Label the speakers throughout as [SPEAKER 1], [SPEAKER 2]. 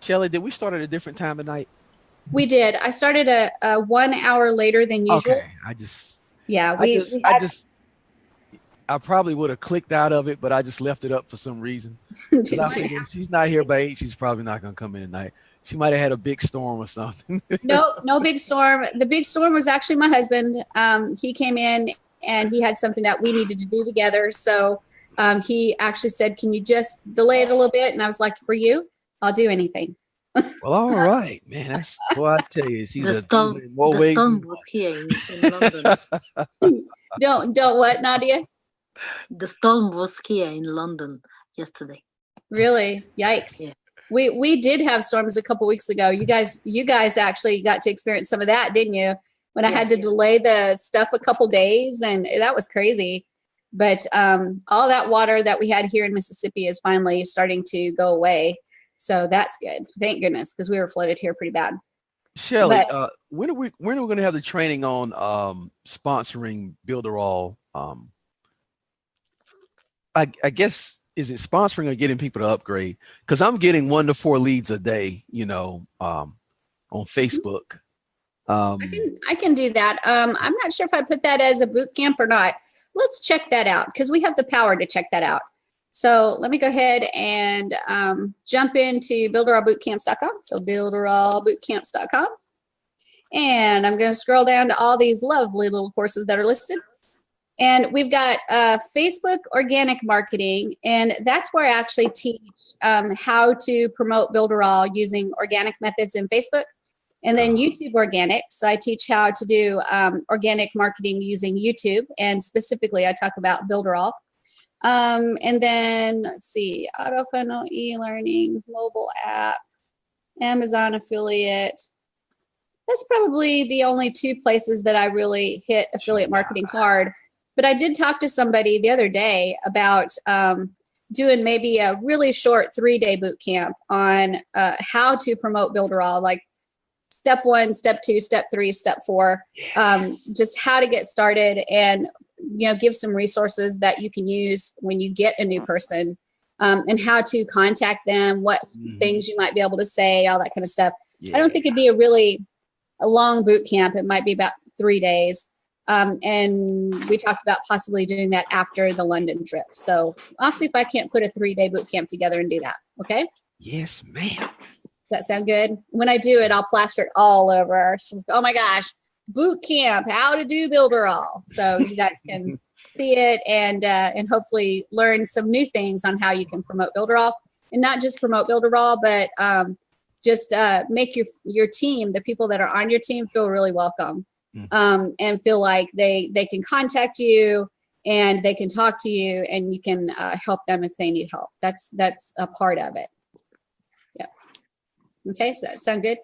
[SPEAKER 1] Shelly, did we start at a different time tonight?
[SPEAKER 2] We did. I started a 1 hour later than usual.
[SPEAKER 1] Okay.
[SPEAKER 2] Yeah,
[SPEAKER 1] I
[SPEAKER 2] we
[SPEAKER 1] just, I
[SPEAKER 2] had
[SPEAKER 1] just, I probably would have clicked out of it, but I just left it up for some reason because I
[SPEAKER 2] did you?
[SPEAKER 1] figured if she's not here by 8, she's probably not going to come in tonight. She might have had a big storm or something.
[SPEAKER 2] No, no big storm. The big storm was actually my husband. He came in and he had something that we needed to do together. So he actually said, "Can you just delay it a little bit?" And I was like, "For you, I'll do anything."
[SPEAKER 1] Well, all right, man. That's well, I tell you, she's
[SPEAKER 3] The
[SPEAKER 1] a diva
[SPEAKER 3] storm,
[SPEAKER 1] in more
[SPEAKER 3] the
[SPEAKER 1] ways
[SPEAKER 3] storm
[SPEAKER 1] than
[SPEAKER 3] was here in London.
[SPEAKER 2] Don't what, Nadia?
[SPEAKER 3] The storm was here in London yesterday.
[SPEAKER 2] Really? Yikes.
[SPEAKER 3] Yeah.
[SPEAKER 2] We did have storms a couple weeks ago. You guys actually got to experience some of that, didn't you? When I had to
[SPEAKER 3] Yes.
[SPEAKER 2] delay the stuff a couple days, and that was crazy. But all that water that we had here in Mississippi is finally starting to go away. So that's good. Thank goodness, because we were flooded here pretty bad.
[SPEAKER 1] Shelly.
[SPEAKER 2] But
[SPEAKER 1] When are we going to have the training on sponsoring Builderall? I guess is it sponsoring or getting people to upgrade? Because I'm getting 1 to 4 leads a day, on Facebook.
[SPEAKER 2] I can do that. I'm not sure if I put that as a boot camp or not. Let's check that out because we have the power to check that out. So let me go ahead and jump into builderallbootcamps.com. So builderallbootcamps.com. And I'm going to scroll down to all these lovely little courses that are listed. And we've got Facebook organic marketing, and that's where I actually teach how to promote Builderall using organic methods in Facebook. And then YouTube organic. So I teach how to do organic marketing using YouTube, and specifically I talk about Builderall. And then let's see, auto funnel, e-learning, mobile app, Amazon affiliate. That's probably the only 2 places that I really hit affiliate marketing hard. But I did talk to somebody the other day about doing maybe a really short 3-day boot camp on how to promote Builderall, like step 1, step 2, step 3, step 4, just how to get started, and give some resources that you can use when you get a new person, and how to contact them, what things you might be able to say, all that kind of stuff. I don't think it'd be a long boot camp. It might be about 3 days. And we talked about possibly doing that after the London trip. So I'll see if I can't put a 3-day boot camp together and do that. Okay.
[SPEAKER 1] Yes, ma'am.
[SPEAKER 2] Does that sound good? When I do it, I'll plaster it all over. So, oh my gosh, boot camp, how to do Builderall. So you guys can see it and hopefully learn some new things on how you can promote Builderall, and not just promote Builderall, but just make your team, the people that are on your team, feel really welcome. And feel like they can contact you and they can talk to you, and you can help them if they need help. That's a part of it. Yeah. Okay. So that sound good?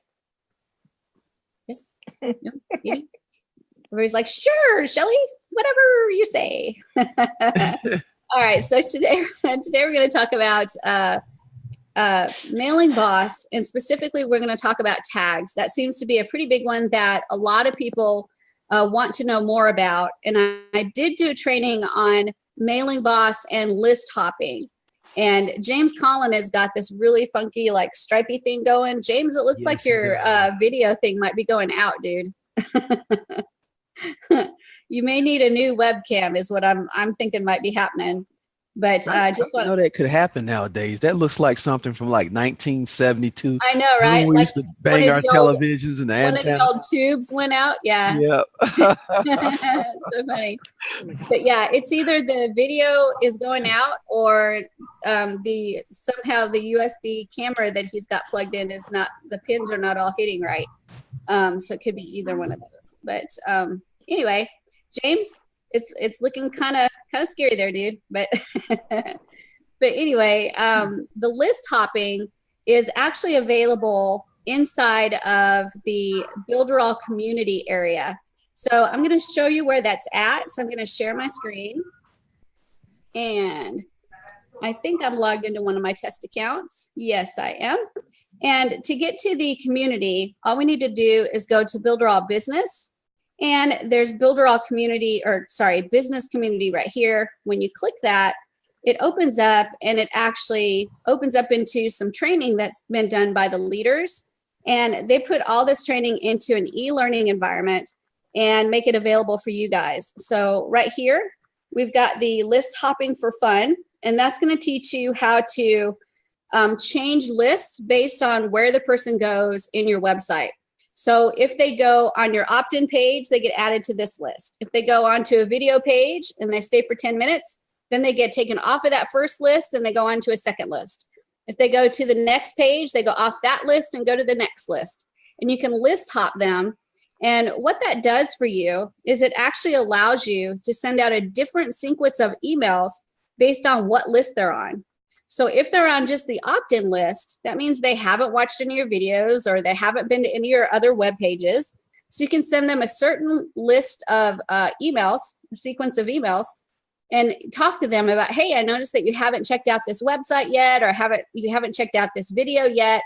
[SPEAKER 2] Yes. No? Maybe? Everybody's like, sure, Shelly, whatever you say. All right. So today we're going to talk about mailing boss, and specifically we're going to talk about tags. That seems to be a pretty big one that a lot of people want to know more about. And I did do training on mailing boss and list hopping, and James Collin has got this really funky like stripy thing going. James, it looks like your video thing might be going out, dude. You may need a new webcam is what I'm thinking might be happening. But
[SPEAKER 1] I
[SPEAKER 2] just
[SPEAKER 1] know that could happen nowadays. That looks like something from like 1972.
[SPEAKER 2] I know, right?
[SPEAKER 1] We used to bang our televisions and the
[SPEAKER 2] one
[SPEAKER 1] antenna.
[SPEAKER 2] of the old tubes went out. Yeah.
[SPEAKER 1] Yep.
[SPEAKER 2] So funny. But yeah, it's either the video is going out or somehow the USB camera that he's got plugged in is not, the pins are not all hitting right. So it could be either one of those. But anyway, James, it's looking kind of scary there, dude. But but anyway, the list hopping is actually available inside of the Builderall community area. So I'm going to show you where that's at. So I'm going to share my screen, and I think I'm logged into one of my test accounts. Yes, I am. And to get to the community, all we need to do is go to Builderall Business. And there's Builderall community, or sorry, business community right here. When you click that, it opens up, and it actually opens up into some training that's been done by the leaders. And they put all this training into an e-learning environment and make it available for you guys. So right here, we've got the list hopping for fun, and that's going to teach you how to change lists based on where the person goes in your website. So if they go on your opt-in page, they get added to this list. If they go onto a video page and they stay for 10 minutes, then they get taken off of that first list and they go on to a second list. If they go to the next page, they go off that list and go to the next list. And you can list hop them. And what that does for you is it actually allows you to send out a different sequence of emails based on what list they're on. So if they're on just the opt-in list, that means they haven't watched any of your videos or they haven't been to any of your other web pages. So you can send them a certain list of emails, a sequence of emails, and talk to them about, hey, I noticed that you haven't checked out this website yet, or you haven't checked out this video yet.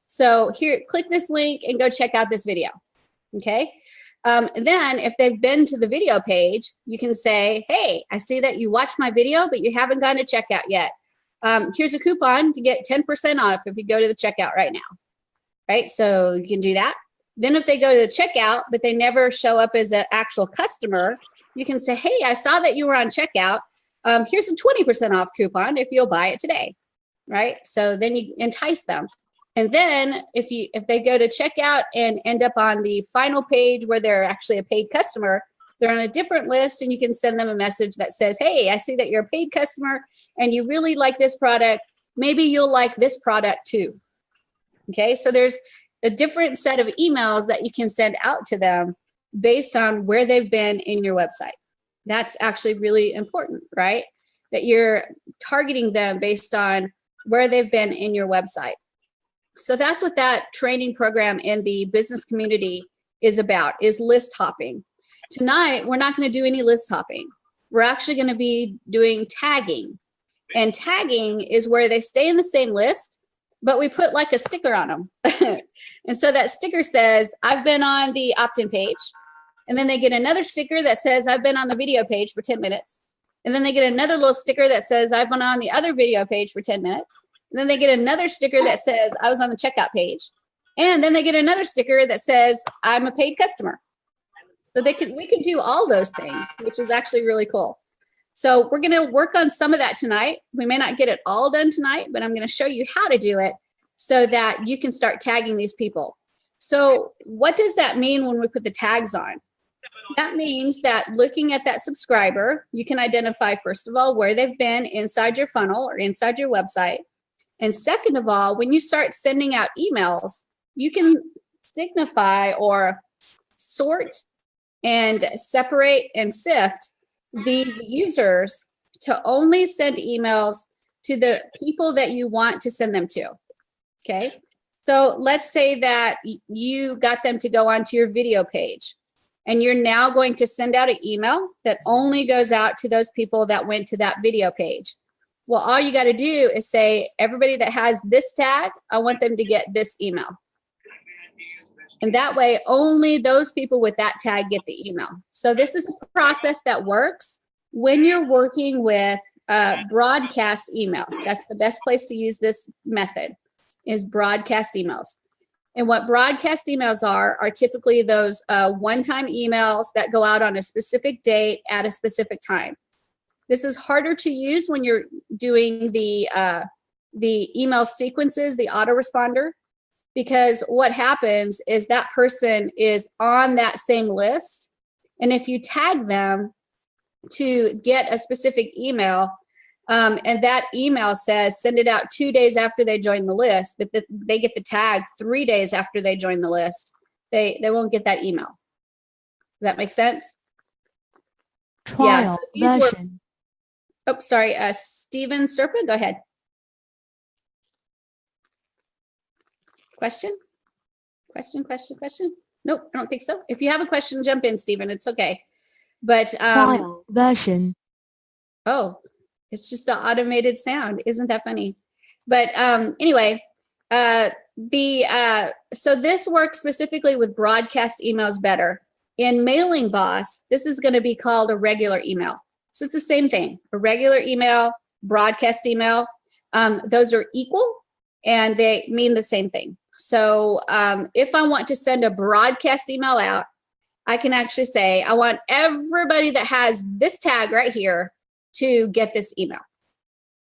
[SPEAKER 2] So here, click this link and go check out this video. Okay. Then if they've been to the video page, you can say, hey, I see that you watched my video, but you haven't gone to checkout yet. Here's a coupon to get 10% off if you go to the checkout right now. Right. So you can do that. Then if they go to the checkout, but they never show up as an actual customer, you can say, hey, I saw that you were on checkout. Here's a 20% off coupon if you'll buy it today. Right. So then you entice them. And then if they go to checkout and end up on the final page where they're actually a paid customer, they're on a different list, and you can send them a message that says, hey, I see that you're a paid customer and you really like this product. Maybe you'll like this product too. Okay, so there's a different set of emails that you can send out to them based on where they've been in your website. That's actually really important, right? That you're targeting them based on where they've been in your website. So that's what that training program in the business community is about, is list hopping. Tonight, we're not going to do any list hopping. We're actually going to be doing tagging. And tagging is where they stay in the same list, but we put like a sticker on them. And so that sticker says, I've been on the opt-in page. And then they get another sticker that says, I've been on the video page for 10 minutes. And then they get another little sticker that says, I've been on the other video page for 10 minutes. And then they get another sticker that says, I was on the checkout page. And then they get another sticker that says, I'm a paid customer. So we can do all those things, which is actually really cool. So we're going to work on some of that tonight. We may not get it all done tonight, but I'm going to show you how to do it so that you can start tagging these people. So what does that mean when we put the tags on? That means that looking at that subscriber, you can identify, first of all, where they've been inside your funnel or inside your website. And second of all, when you start sending out emails, you can signify or sort and separate and sift these users to only send emails to the people that you want to send them to. Okay. So let's say that you got them to go onto your video page, and you're now going to send out an email that only goes out to those people that went to that video page. Well, all you got to do is say, everybody that has this tag, I want them to get this email. And that way, only those people with that tag get the email. So this is a process that works when you're working with broadcast emails. That's the best place to use this method, is broadcast emails. And what broadcast emails are typically those one-time emails that go out on a specific date at a specific time. This is harder to use when you're doing the email sequences, the autoresponder, because what happens is that person is on that same list. And if you tag them to get a specific email, and that email says send it out 2 days after they join the list, but they get the tag 3 days after they join the list, they won't get that email. Does that make sense?
[SPEAKER 4] Trial version.
[SPEAKER 2] Oh, sorry, Stephen Serpa, go ahead. Question? Nope, I don't think so. If you have a question, jump in, Stephen. It's okay. But
[SPEAKER 4] Trial version.
[SPEAKER 2] Oh, it's just the automated sound. Isn't that funny? But anyway, so this works specifically with broadcast emails better. In Mailing Boss, this is going to be called a regular email. So it's the same thing, a regular email broadcast email, those are equal and they mean the same thing. So if I want to send a broadcast email out, I can actually say, I want everybody that has this tag right here to get this email.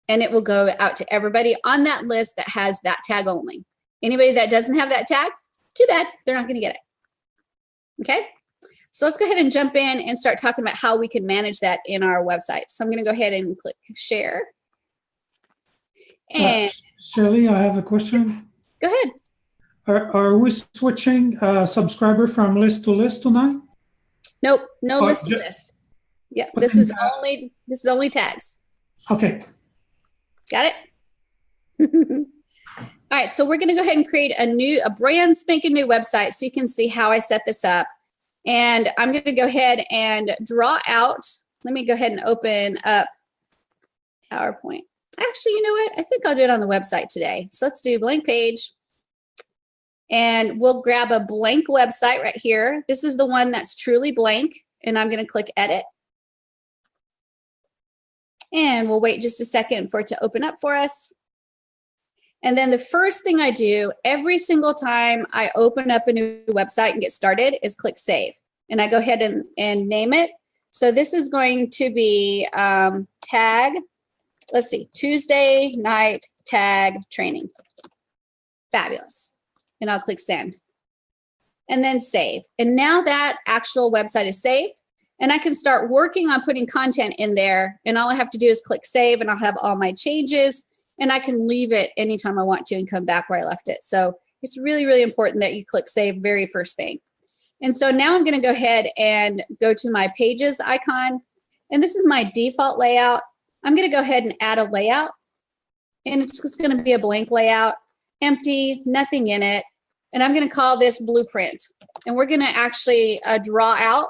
[SPEAKER 2] And it will go out to everybody on that list that has that tag only. Anybody that doesn't have that tag, too bad, they're not going to get it. Okay? So let's go ahead and jump in and start talking about how we can manage that in our website. So I'm going to go ahead and click share. And
[SPEAKER 5] Shelly, I have a question.
[SPEAKER 2] go ahead.
[SPEAKER 5] Are we switching subscriber from list to list tonight?
[SPEAKER 2] Nope, no list to list. Yeah, this is only tags.
[SPEAKER 5] Okay.
[SPEAKER 2] Got it? All right, so we're going to go ahead and create a brand spanking new website so you can see how I set this up. And I'm going to go ahead and draw out. Let me go ahead and open up PowerPoint. Actually, you know what? I think I'll do it on the website today. So let's do blank page. And we'll grab a blank website right here. This is the one that's truly blank. And I'm going to click edit. And we'll wait just a second for it to open up for us. And then the first thing I do every single time I open up a new website and get started is click save. And I go ahead and name it. So this is going to be tag, let's see, Tuesday night tag training. Fabulous. And I'll click send. And then save. And now that actual website is saved. And I can start working on putting content in there. And all I have to do is click save and I'll have all my changes. And I can leave it anytime I want to and come back where I left it. So it's really, really important that you click save very first thing. And so now I'm going to go ahead and go to my pages icon. And this is my default layout. I'm going to go ahead and add a layout. And it's just going to be a blank layout, empty, nothing in it. And I'm going to call this blueprint. And we're going to actually draw out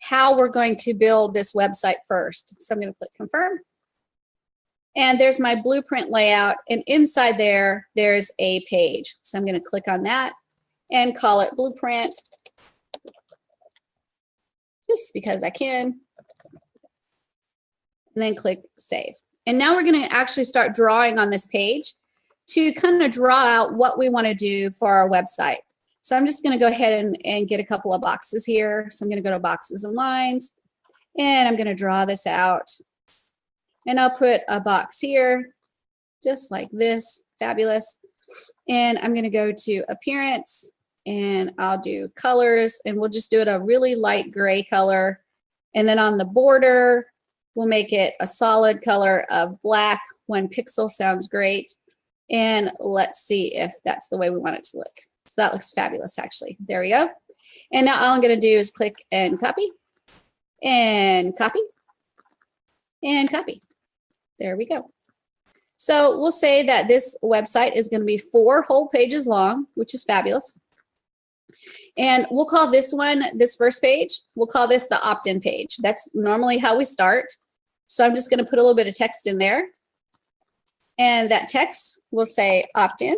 [SPEAKER 2] how we're going to build this website first. So I'm going to click confirm. And there's my blueprint layout. And inside there, there's a page. So I'm going to click on that and call it blueprint. Just because I can. And then click save. And now we're going to actually start drawing on this page to kind of draw out what we want to do for our website. So I'm just going to go ahead and get a couple of boxes here. So I'm going to go to boxes and lines. And I'm going to draw this out. And I'll put a box here, just like this. Fabulous. And I'm going to go to appearance. And I'll do colors. And we'll just do it a really light gray color. And then on the border, we'll make it a solid color of black. 1 pixel sounds great. And let's see if that's the way we want it to look. So that looks fabulous, actually. There we go. And now all I'm going to do is click and copy. And copy. And copy. There we go. So we'll say that this website is going to be 4 whole pages long, which is fabulous. And we'll call this one, this first page, we'll call this the opt-in page. That's normally how we start. So I'm just going to put a little bit of text in there. And that text will say opt-in.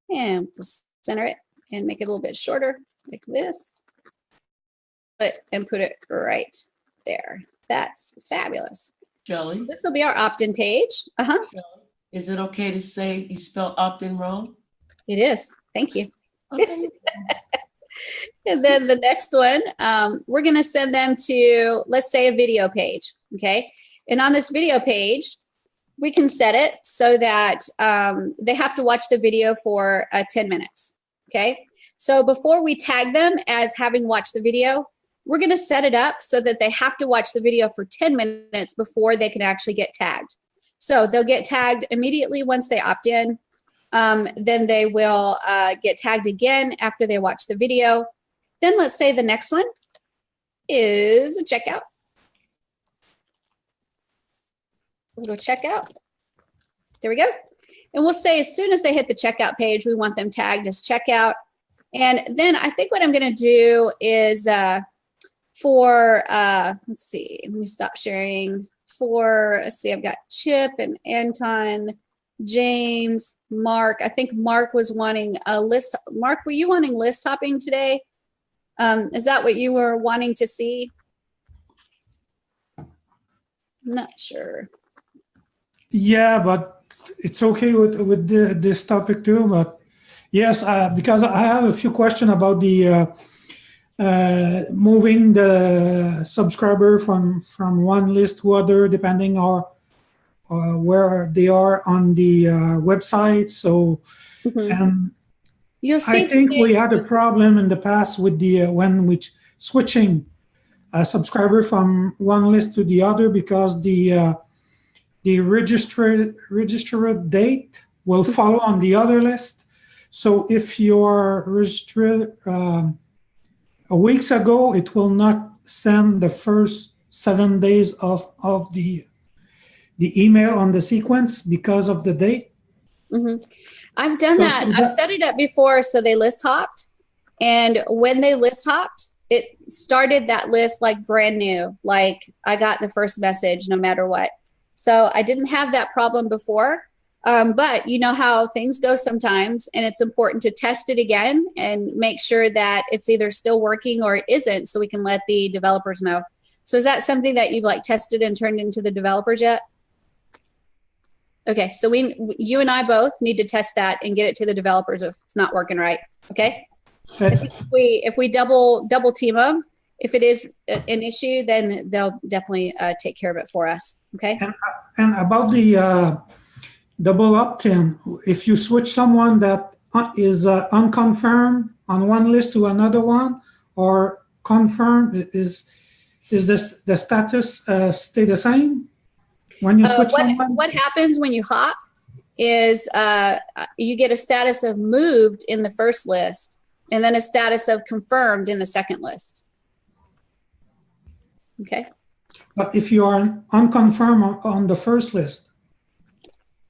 [SPEAKER 2] And we'll center it and make it a little bit shorter, like this. And put it right there. That's fabulous.
[SPEAKER 6] Shelly,
[SPEAKER 2] So this will be our opt-in page.
[SPEAKER 6] is it okay to say you spelled opt-in wrong?
[SPEAKER 2] It is. Thank you.
[SPEAKER 6] Okay.
[SPEAKER 2] And then the next one, we're going to send them to, let's say, a video page. Okay. And on this video page, we can set it so that they have to watch the video for 10 minutes. Okay. So before we tag them as having watched the video, we're going to set it up so that they have to watch the video for 10 minutes before they can actually get tagged. So they'll get tagged immediately once they opt in. Then they will get tagged again after they watch the video. Then let's say the next one is a checkout. We'll go checkout. There we go. And we'll say as soon as they hit the checkout page, we want them tagged as checkout. And then I think what I'm going to do is let's see, let me stop sharing. Let's see, I've got Chip and Anton, James, Mark. I think Mark was wanting a list. Mark, were you wanting list hopping today? Is that what you were wanting to see? I'm not sure.
[SPEAKER 5] Yeah, but it's okay with this topic too. But yes, because I have a few questions about the moving the subscriber from one list to other, depending on where they are on the website. So, and
[SPEAKER 2] You'll see
[SPEAKER 5] I think we
[SPEAKER 2] today-
[SPEAKER 5] had a problem in the past with the when we switching a subscriber from one list to the other, because the registered date will follow on the other list. So if you are registered a weeks ago, it will not send the first 7 days of the email on the sequence because of the date.
[SPEAKER 2] I've done
[SPEAKER 5] So
[SPEAKER 2] that. I've set it up before so they list hopped. And when they list hopped, it started that list like brand new. Like I got the first message no matter what. So I didn't have that problem before. But you know how things go sometimes, and it's important to test it again and make sure that it's either still working or it isn't, so we can let the developers know. So is that something that you've like tested and turned into the developers yet? Okay, so you and I both need to test that and get it to the developers if it's not working right. Okay. I think if we double team them, if it is an issue, then they'll definitely take care of it for us. Okay.
[SPEAKER 5] And about the double opt-in, if you switch someone that is unconfirmed on one list to another one, or confirmed, is the status stay the same when you switch someone?
[SPEAKER 2] What happens when you hop is you get a status of moved in the first list, and then a status of confirmed in the second list. Okay.
[SPEAKER 5] But if you are unconfirmed on the first list?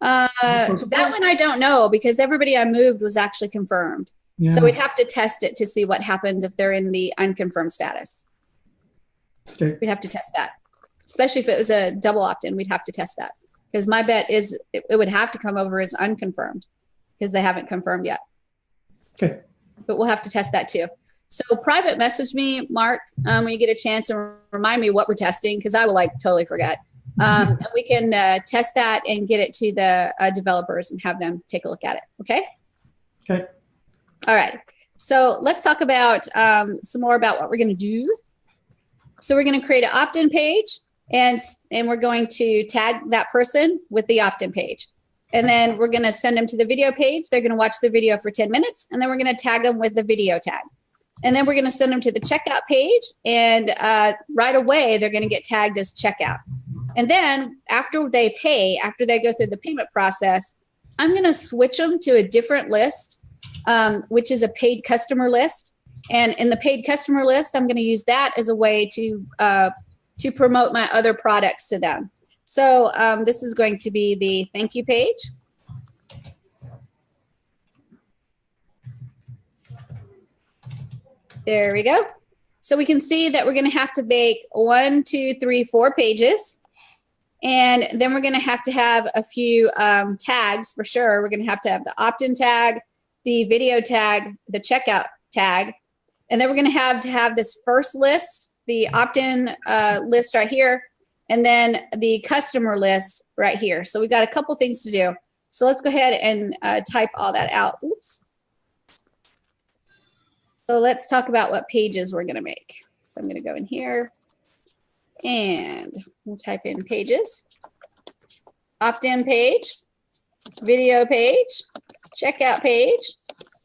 [SPEAKER 2] That one I don't know, because everybody I moved was actually confirmed.
[SPEAKER 5] Yeah.
[SPEAKER 2] So we'd have to test it to see what happens if they're in the unconfirmed status.
[SPEAKER 5] Okay.
[SPEAKER 2] We'd have to test that. Especially if it was a double opt-in, we'd have to test that. Because my bet is it would have to come over as unconfirmed, because they haven't confirmed yet.
[SPEAKER 5] Okay.
[SPEAKER 2] But we'll have to test that too. So private message me, Mark, when you get a chance, and remind me what we're testing, because I will like totally forget. And we can test that and get it to the developers and have them take a look at it. Okay.
[SPEAKER 5] Okay.
[SPEAKER 2] All right. So let's talk about some more about what we're going to do. So we're going to create an opt-in page, and we're going to tag that person with the opt-in page. And then we're going to send them to the video page. They're going to watch the video for 10 minutes, and then we're going to tag them with the video tag. And then we're going to send them to the checkout page, and right away, they're going to get tagged as checkout. And then after they pay, after they go through the payment process, I'm going to switch them to a different list, which is a paid customer list. And in the paid customer list, I'm going to use that as a way to promote my other products to them. So this is going to be the thank you page. There we go. So we can see that we're going to have to make 1, 2, 3, 4 pages. And then we're going to have a few tags for sure. We're going to have the opt-in tag, the video tag, the checkout tag. And then we're going to have this first list, the opt-in list right here, and then the customer list right here. So we've got a couple things to do. So let's go ahead and type all that out. Oops. So let's talk about what pages we're going to make. So I'm going to go in here and we'll type in pages, opt-in page, video page, checkout page,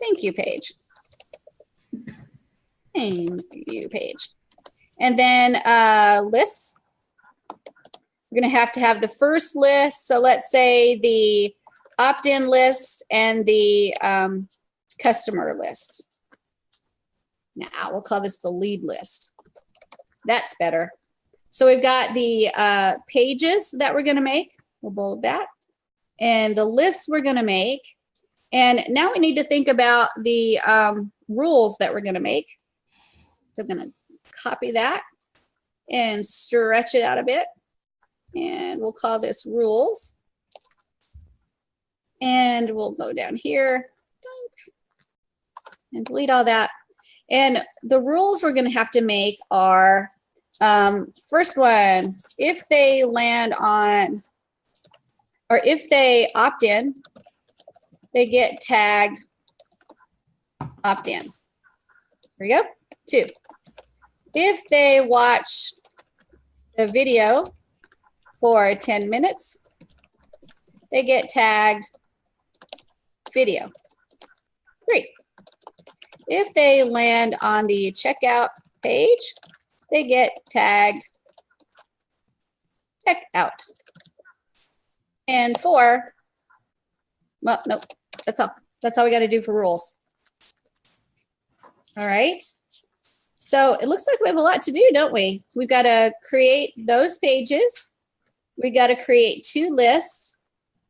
[SPEAKER 2] thank you page. Thank you page. And then lists. We're going to have the first list. So let's say the opt-in list and the customer list. Now we'll call this the lead list. That's better. So we've got the pages that we're going to make. We'll bold that. And the lists we're going to make. And now we need to think about the rules that we're going to make. So I'm going to copy that and stretch it out a bit. And we'll call this rules. And we'll go down here and delete all that. And the rules we're going to have to make are, first one, if they land on or if they opt in, they get tagged opt in. Here we go. 2. If they watch the video for 10 minutes, they get tagged video. 3. If they land on the checkout page, they get tagged checkout. And 4, well, nope, that's all. That's all we got to do for rules. All right. So it looks like we have a lot to do, don't we? We've got to create those pages. We got to create 2 lists.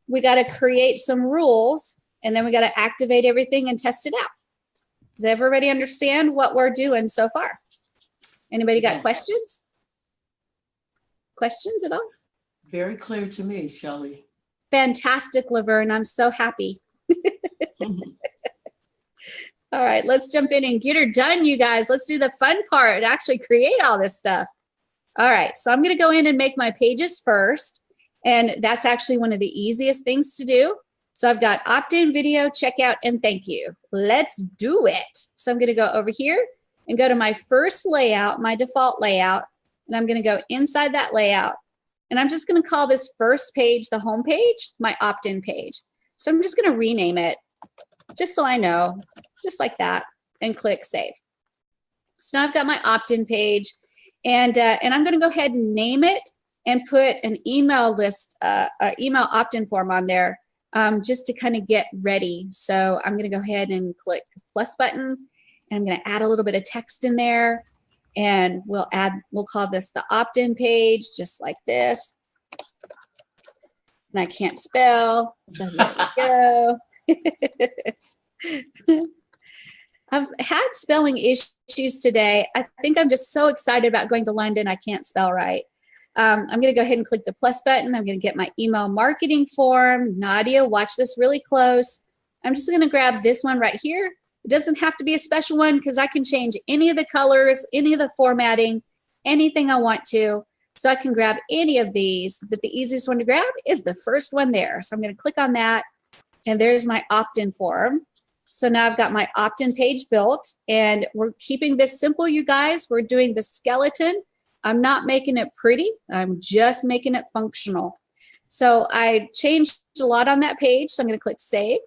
[SPEAKER 2] We got to create some rules, and then we got to activate everything and test it out. Does everybody understand what we're doing so far? Anybody got questions? Questions at all?
[SPEAKER 6] Very clear to me, Shelley.
[SPEAKER 2] Fantastic, Laverne. I'm so happy. All right, let's jump in and get her done, you guys. Let's do the fun part, actually create all this stuff. All right, so I'm going to go in and make my pages first, and that's actually one of the easiest things to do. So I've got opt-in, video, checkout, and thank you. Let's do it. So I'm going to go over here and go to my first layout, my default layout, and I'm going to go inside that layout, and I'm just going to call this first page, the home page, my opt-in page. So I'm just going to rename it just so I know, just like that, and click save. So now I've got my opt-in page, and I'm going to go ahead and name it and put an email list, email opt-in form on there, just to kind of get ready. So I'm going to go ahead and click the plus button, and I'm going to add a little bit of text in there, and we'll call this the opt-in page, just like this. And I can't spell, so here we go. I've had spelling issues today. I think I'm just so excited about going to London, I can't spell right. I'm going to go ahead and click the plus button. I'm going to get my email marketing form. Nadia, watch this really close. I'm just going to grab this one right here. It doesn't have to be a special one because I can change any of the colors, any of the formatting, anything I want to. So I can grab any of these, but the easiest one to grab is the first one there. So I'm going to click on that, and there's my opt-in form. So now I've got my opt-in page built, and we're keeping this simple, you guys. We're doing the skeleton. I'm not making it pretty. I'm just making it functional. So I changed a lot on that page. So I'm going to click save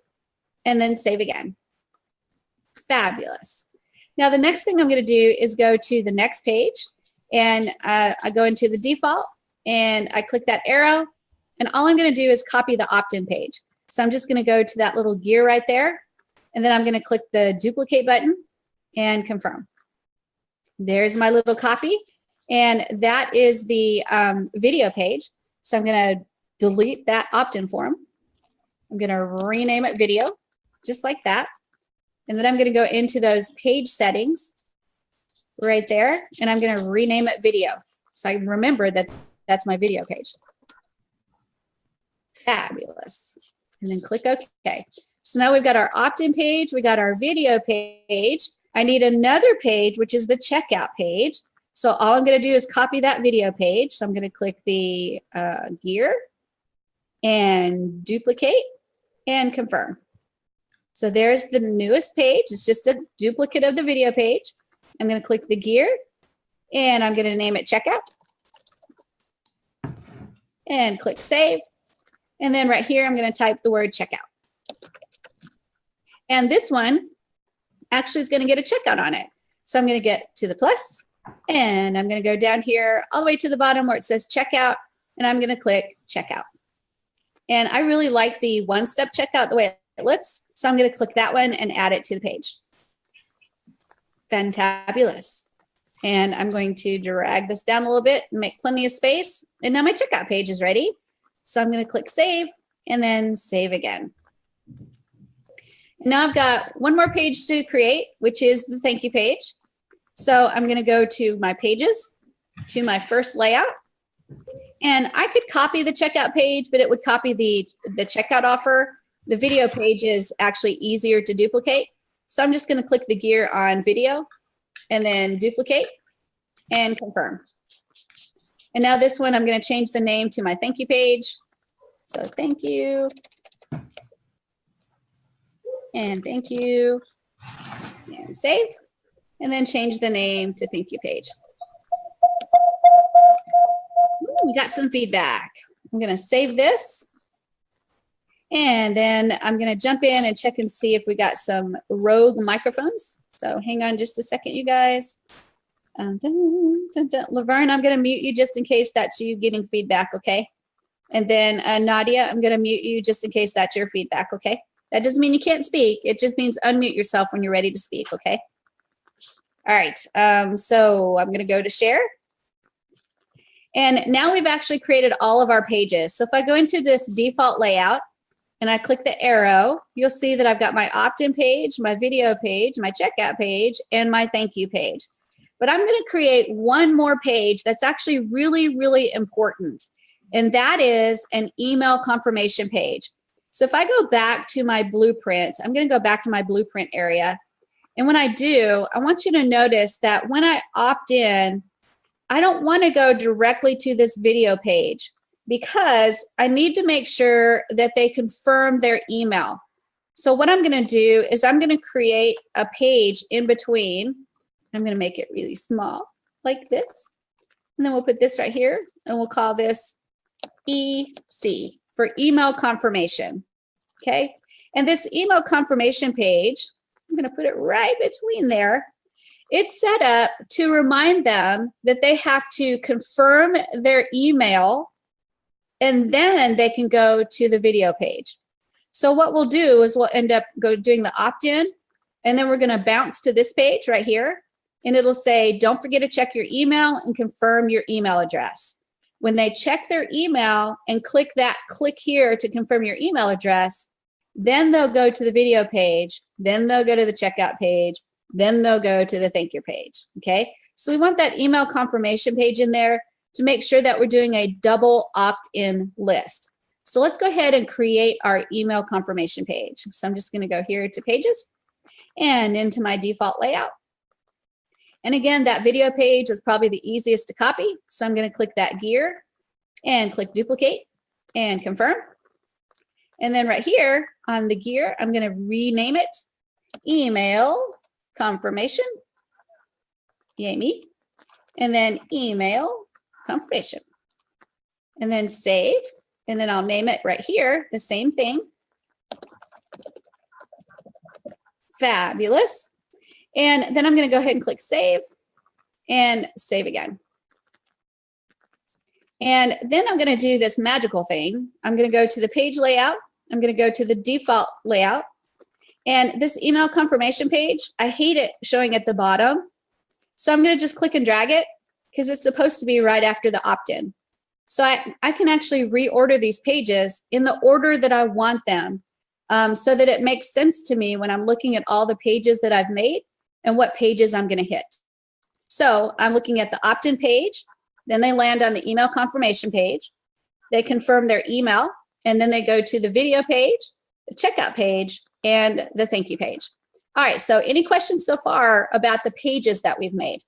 [SPEAKER 2] and then save again. Fabulous. Now the next thing I'm going to do is go to the next page, and I go into the default and I click that arrow, and all I'm going to do is copy the opt-in page. So I'm just going to go to that little gear right there, and then I'm going to click the duplicate button and confirm. There's my little copy, and that is the video page. So I'm going to delete that opt-in form. I'm going to rename it video, just like that. And then I'm going to go into those page settings right there, and I'm going to rename it video. So I remember that that's my video page. Fabulous. And then click OK. So now we've got our opt-in page, we got our video page. I need another page, which is the checkout page. So all I'm going to do is copy that video page. So I'm going to click the gear and duplicate and confirm. So there's the newest page. It's just a duplicate of the video page. I'm going to click the gear, and I'm going to name it checkout and click save. And then right here, I'm going to type the word checkout. And this one actually is going to get a checkout on it. So I'm going to get to the plus, and I'm going to go down here all the way to the bottom where it says checkout, and I'm going to click checkout. And I really like the one-step checkout the way it looks. So I'm going to click that one and add it to the page. Fantabulous. And I'm going to drag this down a little bit and make plenty of space. And now my checkout page is ready. So I'm going to click save and then save again. And now I've got one more page to create, which is the thank you page. So I'm going to go to my pages, to my first layout. And I could copy the checkout page, but it would copy the checkout offer. The video page is actually easier to duplicate. So I'm just going to click the gear on video and then duplicate and confirm. And now this one, I'm going to change the name to my thank you page. So thank you. And thank you. And save. And then change the name to thank you page. Ooh, we got some feedback. I'm going to save this. And then I'm going to jump in and check and see if we got some rogue microphones. So hang on just a second, you guys. Laverne, I'm going to mute you just in case that's you getting feedback, okay? And then Nadia, I'm going to mute you just in case that's your feedback, okay? That doesn't mean you can't speak. It just means unmute yourself when you're ready to speak, okay? All right, so I'm going to go to share. And now we've actually created all of our pages. So if I go into this default layout and I click the arrow, you'll see that I've got my opt-in page, my video page, my checkout page, and my thank you page. But I'm going to create one more page that's actually really, really important. And that is an email confirmation page. So if I go back to my blueprint, I'm going to go back to my blueprint area. And when I do, I want you to notice that when I opt in, I don't want to go directly to this video page because I need to make sure that they confirm their email. So what I'm going to do is I'm going to create a page in between. I'm going to make it really small like this. And then we'll put this right here and we'll call this EC for email confirmation. Okay. And this email confirmation page, I'm going to put it right between there. It's set up to remind them that they have to confirm their email and then they can go to the video page. So what we'll do is we'll end up doing the opt-in and then we're going to bounce to this page right here. And it'll say, don't forget to check your email and confirm your email address. When they check their email and click here to confirm your email address, then they'll go to the video page, then they'll go to the checkout page, then they'll go to the thank you page, okay? So we want that email confirmation page in there to make sure that we're doing a double opt-in list. So let's go ahead and create our email confirmation page. So I'm just gonna go here to pages and into my default layout. And again, that video page was probably the easiest to copy. So I'm going to click that gear and click duplicate and confirm. And then right here on the gear, I'm going to rename it email confirmation. Yay me. And then email confirmation. And then save. And then I'll name it right here, the same thing. Fabulous. And then I'm going to go ahead and click save and save again. And then I'm going to do this magical thing. I'm going to go to the page layout. I'm going to go to the default layout. And this email confirmation page, I hate it showing at the bottom. So I'm going to just click and drag it because it's supposed to be right after the opt-in. So I can actually reorder these pages in the order that I want them so that it makes sense to me when I'm looking at all the pages that I've made and what pages I'm going to hit. So I'm looking at the opt-in page, then they land on the email confirmation page, they confirm their email, and then they go to the video page, the checkout page, and the thank you page. All right, so any questions so far about the pages that we've made?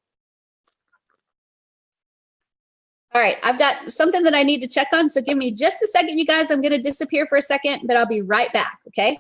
[SPEAKER 2] All right, I've got something that I need to check on, so give me just a second, you guys. I'm going to disappear for a second, but I'll be right back, okay?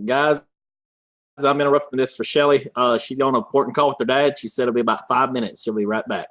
[SPEAKER 7] Guys, I'm interrupting this for Shelly. She's on an important call with her dad. She said it'll be about 5 minutes. She'll be right back.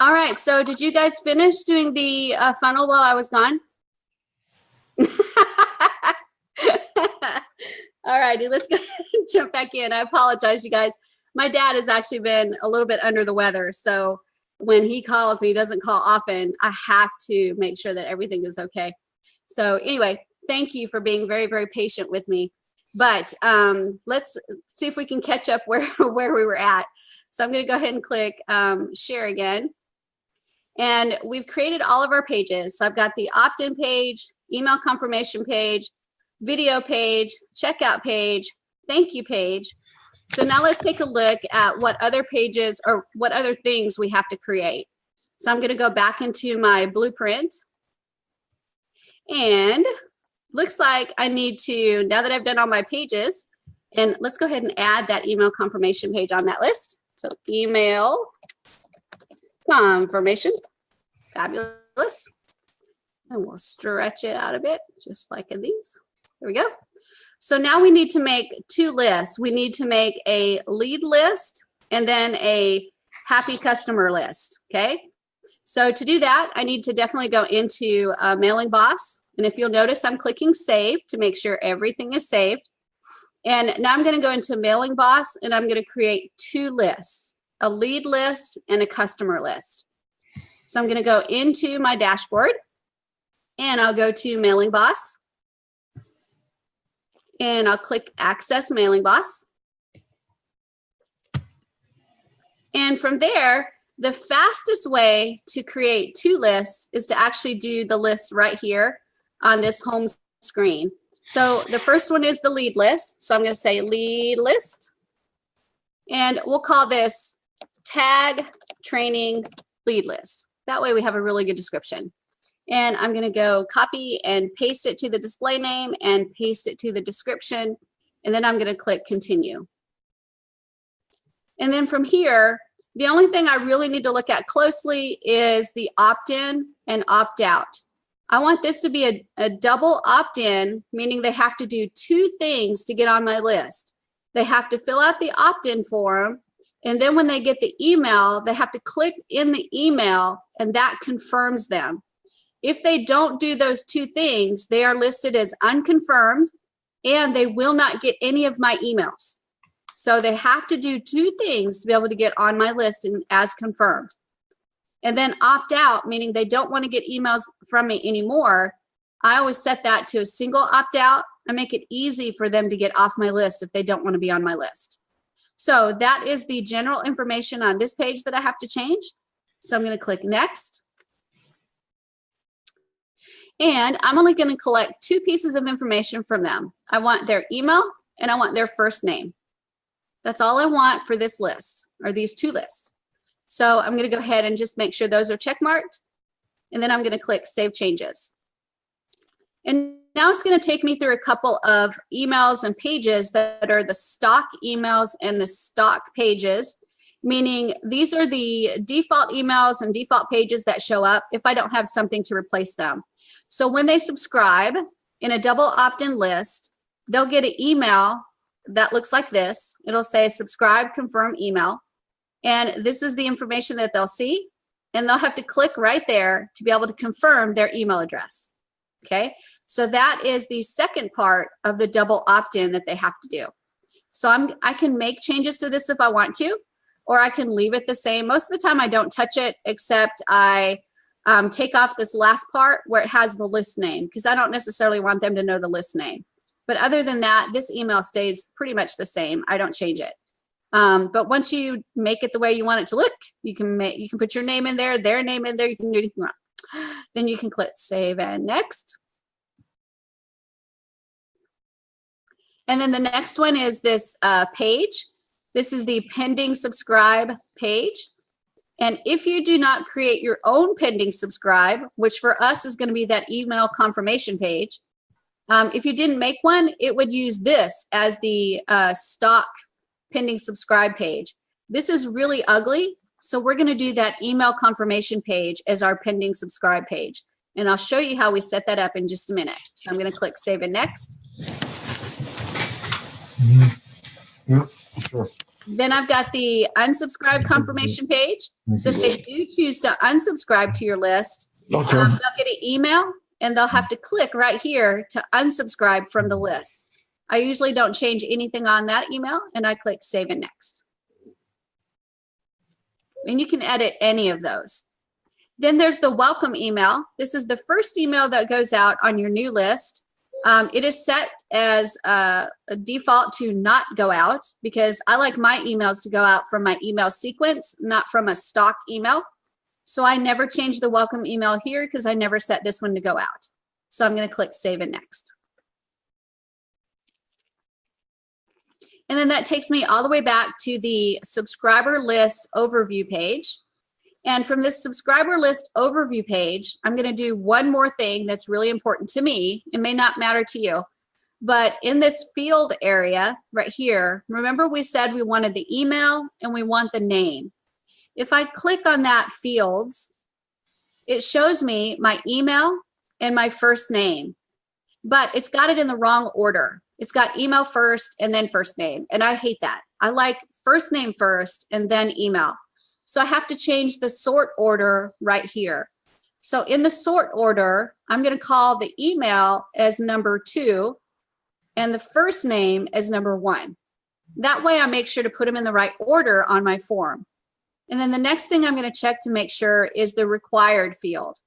[SPEAKER 2] All right, so did you guys finish doing the funnel while I was gone? All righty, let's go ahead and jump back in. I apologize, you guys. My dad has actually been a little bit under the weather, so when he calls and he doesn't call often, I have to make sure that everything is okay. So anyway, thank you for being very, very patient with me. But let's see if we can catch up where we were at. So I'm going to go ahead and click share again. And we've created all of our pages. So I've got the opt-in page, email confirmation page, video page, checkout page, thank you page. So now let's take a look at what other pages or what other things we have to create. So I'm going to go back into my blueprint. And looks like I need to, now that I've done all my pages, and let's go ahead and add that email confirmation page on that list. So email confirmation, fabulous. And we'll stretch it out a bit, just like in these. There we go. So now we need to make two lists. We need to make a lead list and then a happy customer list, okay? So to do that, I need to definitely go into Mailing Boss. And if you'll notice, I'm clicking save to make sure everything is saved. And now I'm going to go into Mailing Boss and I'm going to create two lists, a lead list and a customer list. So I'm going to go into my dashboard and I'll go to Mailing Boss and I'll click Access Mailing Boss. And from there, the fastest way to create two lists is to actually do the list right here on this home screen. So the first one is the lead list. So I'm going to say lead list. And we'll call this tag training lead list. That way we have a really good description. And I'm going to go copy and paste it to the display name and paste it to the description. And then I'm going to click continue. And then from here, the only thing I really need to look at closely is the opt-in and opt-out. I want this to be a double opt-in, meaning they have to do two things to get on my list. They have to fill out the opt-in form, And then when they get the email, they have to click in the email, and that confirms them. If they don't do those two things, they are listed as unconfirmed, and they will not get any of my emails. So they have to do two things to be able to get on my list and as confirmed. And then opt out, meaning they don't want to get emails from me anymore. I always set that to a single opt out. I make it easy for them to get off my list if they don't want to be on my list. So that is the general information on this page that I have to change. So I'm going to click next. And I'm only going to collect two pieces of information from them. I want their email and I want their first name. That's all I want for this list, or these two lists. So I'm going to go ahead and just make sure those are check marked. And then I'm going to click Save Changes. And now it's going to take me through a couple of emails and pages that are the stock emails and the stock pages, meaning these are the default emails and default pages that show up if I don't have something to replace them. So when they subscribe in a double opt-in list, they'll get an email that looks like this. It'll say subscribe, confirm email. And this is the information that they'll see. And they'll have to click right there to be able to confirm their email address. Okay, so that is the second part of the double opt-in that they have to do. So I can make changes to this if I want to, or I can leave it the same. Most of the time I don't touch it, except I take off this last part where it has the list name, because I don't necessarily want them to know the list name. But other than that, this email stays pretty much the same. I don't change it. But once you make it the way you want it to look, you can put your name in there, their name in there, you can do anything you want. Then you can click Save and Next. And then the next one is this page. This is the pending subscribe page. And if you do not create your own pending subscribe, which for us is going to be that email confirmation page, if you didn't make one, it would use this as the stock pending subscribe page. This is really ugly. So we're going to do that email confirmation page as our pending subscribe page. And I'll show you how we set that up in just a minute. So I'm going to click Save and Next.
[SPEAKER 8] Yeah, sure.
[SPEAKER 2] Then I've got the unsubscribe confirmation page. So if they do choose to unsubscribe to your list, they'll get an email and they'll have to click right here to unsubscribe from the list. I usually don't change anything on that email, and I click Save and Next. And you can edit any of those. Then there's the welcome email. This is the first email that goes out on your new list. It is set as a default to not go out, because I like my emails to go out from my email sequence, not from a stock email. So I never change the welcome email here because I never set this one to go out. So I'm going to click Save and Next. And then that takes me all the way back to the subscriber list overview page. And from this subscriber list overview page, I'm going to do one more thing that's really important to me. It may not matter to you, but in this field area right here, remember we said we wanted the email and we want the name. If I click on that fields, it shows me my email and my first name, but it's got it in the wrong order. It's got email first and then first name. And I hate that. I like first name first and then email. So I have to change the sort order right here. So in the sort order, I'm going to call the email as number 2 and the first name as number 1. That way I make sure to put them in the right order on my form. And then the next thing I'm going to check to make sure is the required field.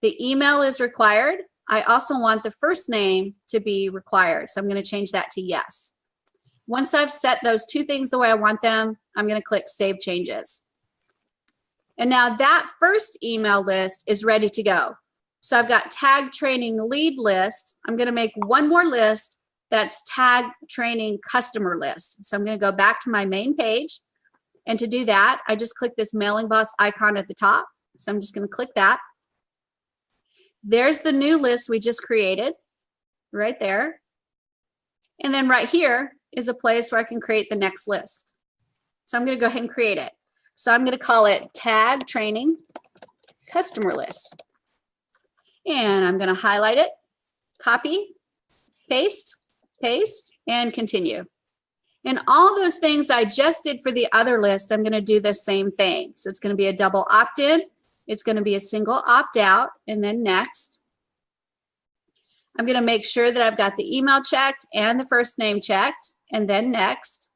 [SPEAKER 2] The email is required. I also want the first name to be required. So I'm going to change that to yes. Once I've set those two things the way I want them, I'm going to click Save Changes. And now that first email list is ready to go. So I've got tag training lead list. I'm going to make one more list that's tag training customer list. So I'm going to go back to my main page. And to do that, I just click this mailing boss icon at the top. So I'm just going to click that. There's the new list we just created right there. And then right here is a place where I can create the next list. So I'm going to go ahead and create it. So I'm going to call it Tag Training Customer List. And I'm going to highlight it, copy, paste, and continue. And all those things I just did for the other list, I'm going to do the same thing. So it's going to be a double opt-in. It's going to be a single opt-out, and then next. I'm going to make sure that I've got the email checked and the first name checked, and then next.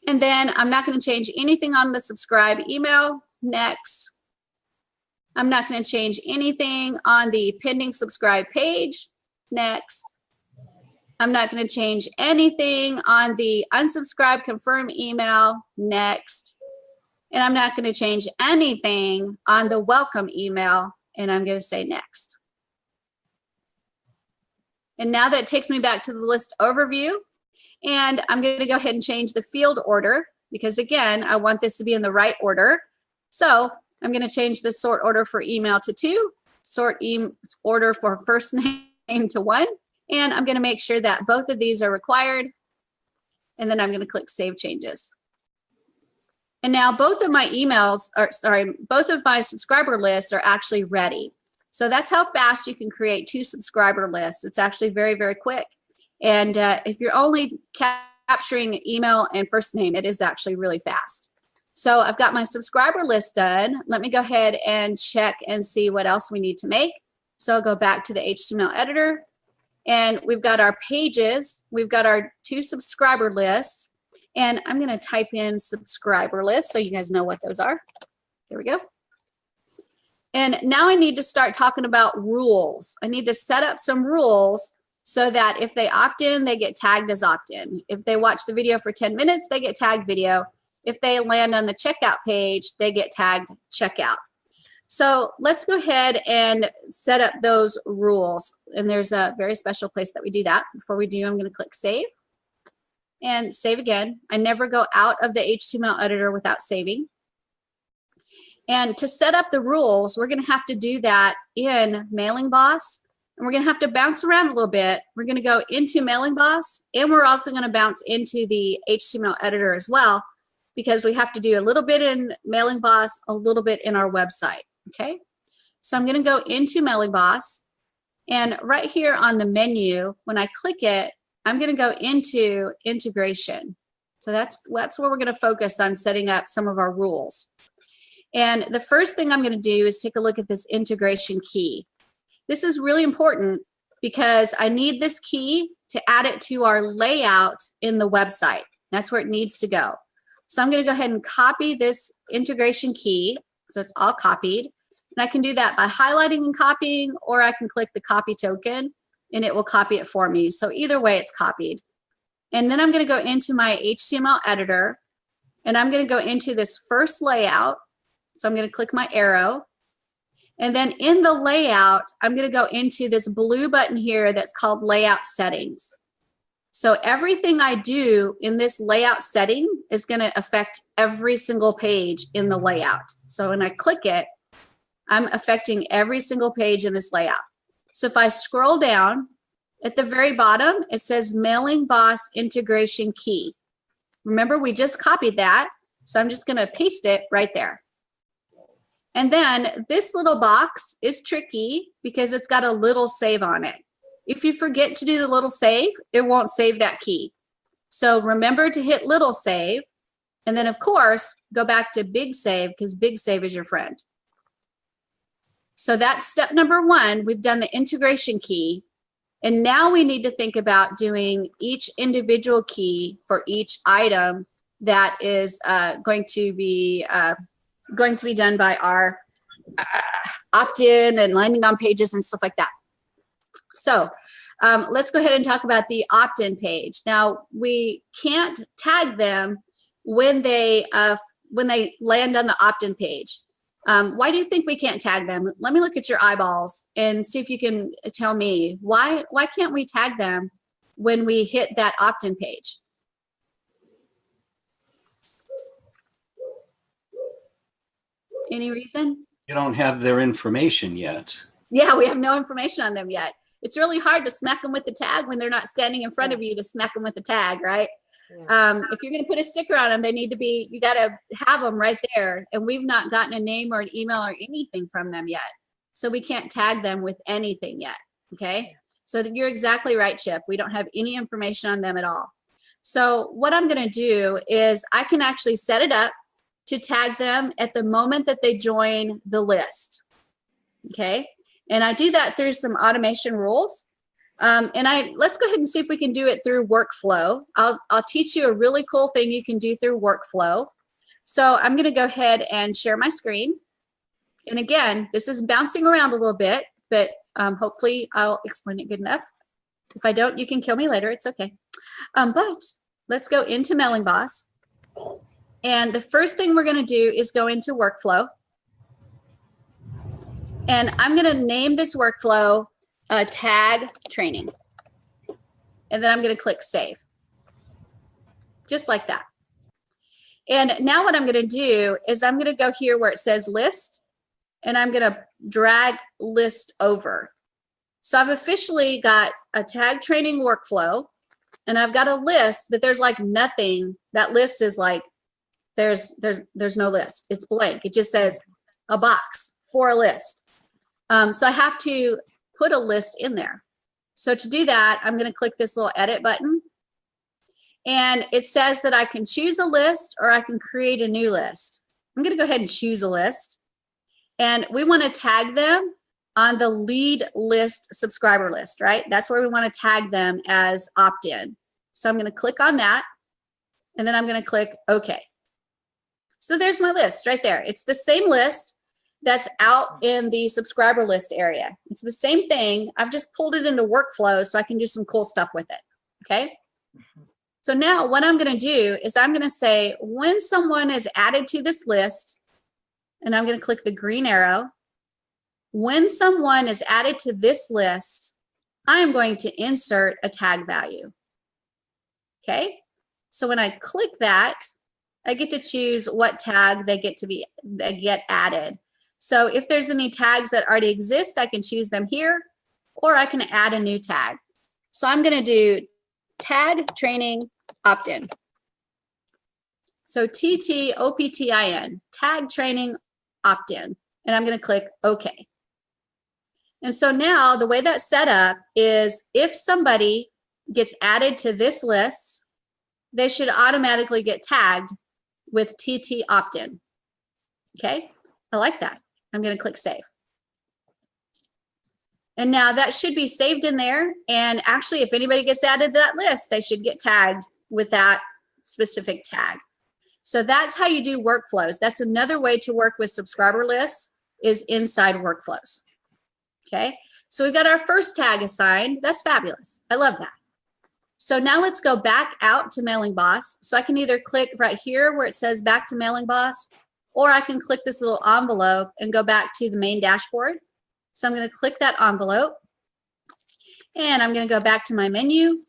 [SPEAKER 2] And then I'm not going to change anything on the subscribe email. Next. I'm not going to change anything on the pending subscribe page. Next. I'm not going to change anything on the unsubscribe confirm email. Next. And I'm not going to change anything on the welcome email. And I'm going to say next. And now that takes me back to the list overview. And I'm going to go ahead and change the field order because, again, I want this to be in the right order. So I'm going to change the sort order for email to 2, sort order for first name to 1. And I'm going to make sure that both of these are required. And then I'm going to click Save Changes. And now both of my emails, or sorry, both of my subscriber lists are actually ready. So that's how fast you can create 2 subscriber lists. It's actually very, very quick. And if you're only capturing email and first name, it is actually really fast. So I've got my subscriber list done. Let me go ahead and check and see what else we need to make. So I'll go back to the HTML editor. And we've got our pages. We've got our 2 subscriber lists. And I'm going to type in subscriber list so you guys know what those are. There we go. And now I need to start talking about rules. I need to set up some rules so that if they opt in, they get tagged as opt-in. If they watch the video for 10 minutes, they get tagged video. If they land on the checkout page, they get tagged checkout. So let's go ahead and set up those rules. And there's a very special place that we do that. Before we do, I'm going to click Save. And save again. I never go out of the HTML editor without saving. And to set up the rules, we're going to have to do that in Mailing Boss. And we're going to have to bounce around a little bit. We're going to go into Mailing Boss, and we're also going to bounce into the HTML editor as well, because we have to do a little bit in Mailing Boss, a little bit in our website. Okay, so I'm going to go into Mailing Boss, and right here on the menu, when I click it, I'm going to go into integration. So that's where we're going to focus on setting up some of our rules. And the first thing I'm going to do is take a look at this integration key. This is really important because I need this key to add it to our layout in the website. That's where it needs to go. So I'm going to go ahead and copy this integration key. So it's all copied. And I can do that by highlighting and copying, or I can click the copy token and it will copy it for me. So either way, it's copied. And then I'm going to go into my HTML editor, and I'm going to go into this first layout. So I'm going to click my arrow. And then in the layout, I'm going to go into this blue button here that's called Layout Settings. So everything I do in this layout setting is going to affect every single page in the layout. So when I click it, I'm affecting every single page in this layout. So if I scroll down, at the very bottom, it says Mailing Boss Integration Key. Remember, we just copied that. So I'm just going to paste it right there. And then this little box is tricky because it's got a little save on it. If you forget to do the little save, it won't save that key. So remember to hit little save. And then, of course, go back to big save because big save is your friend. So that's step number 1. We've done the integration key. And now we need to think about doing each individual key for each item that is going to be done by our opt-in and landing on pages and stuff like that. So let's go ahead and talk about the opt-in page. Now, we can't tag them when they land on the opt-in page. Why do you think we can't tag them? Let me look at your eyeballs and see if you can tell me why can't we tag them when we hit that opt-in page? Any reason?
[SPEAKER 9] You don't have their information yet.
[SPEAKER 2] Yeah, we have no information on them yet. It's really hard to smack them with the tag when they're not standing in front of you to smack them with the tag, right? Yeah. If you're going to put a sticker on them, you got to have them right there. And we've not gotten a name or an email or anything from them yet. So we can't tag them with anything yet, okay? So you're exactly right, Chip. We don't have any information on them at all. So what I'm going to do is I can actually set it up to tag them at the moment that they join the list. Okay. And I do that through some automation rules. Let's go ahead and see if we can do it through workflow. I'll teach you a really cool thing you can do through workflow. So I'm going to go ahead and share my screen. And again, this is bouncing around a little bit, but hopefully I'll explain it good enough. If I don't, you can kill me later. It's okay. But let's go into Mailing Boss. And the first thing we're going to do is go into workflow. And I'm going to name this workflow tag training. And then I'm going to click save. Just like that. And now what I'm going to do is I'm going to go here where it says list. And I'm going to drag list over. So I've officially got a tag training workflow. And I've got a list, but there's like nothing. That list is like, there's no list. It's blank. It just says a box for a list. So I have to put a list in there. So to do that, I'm going to click this little edit button. And it says that I can choose a list or I can create a new list. I'm going to go ahead and choose a list. And we want to tag them on the lead list subscriber list, right? That's where we want to tag them as opt-in. So I'm going to click on that. And then I'm going to click OK. So there's my list right there. It's the same list that's out in the subscriber list area. It's the same thing. I've just pulled it into workflow so I can do some cool stuff with it. Okay. So now what I'm going to do is I'm going to say when someone is added to this list, and I'm going to click the green arrow. When someone is added to this list, I am going to insert a tag value. Okay. So when I click that, I get to choose what tag they get added. So if there's any tags that already exist, I can choose them here, or I can add a new tag. So I'm going to do tag training opt-in. So TTOPTIN, tag training opt-in, and I'm going to click OK. And so now the way that's set up is if somebody gets added to this list, they should automatically get tagged with TT opt-in. Okay, I like that. I'm going to click save. And now that should be saved in there. And actually, if anybody gets added to that list, they should get tagged with that specific tag. So that's how you do workflows. That's another way to work with subscriber lists is inside workflows. Okay, so we've got our first tag assigned. That's fabulous. I love that. So now let's go back out to Mailing Boss. So I can either click right here where it says back to Mailing Boss, or I can click this little envelope and go back to the main dashboard. So I'm going to click that envelope, and I'm going to go back to my menu,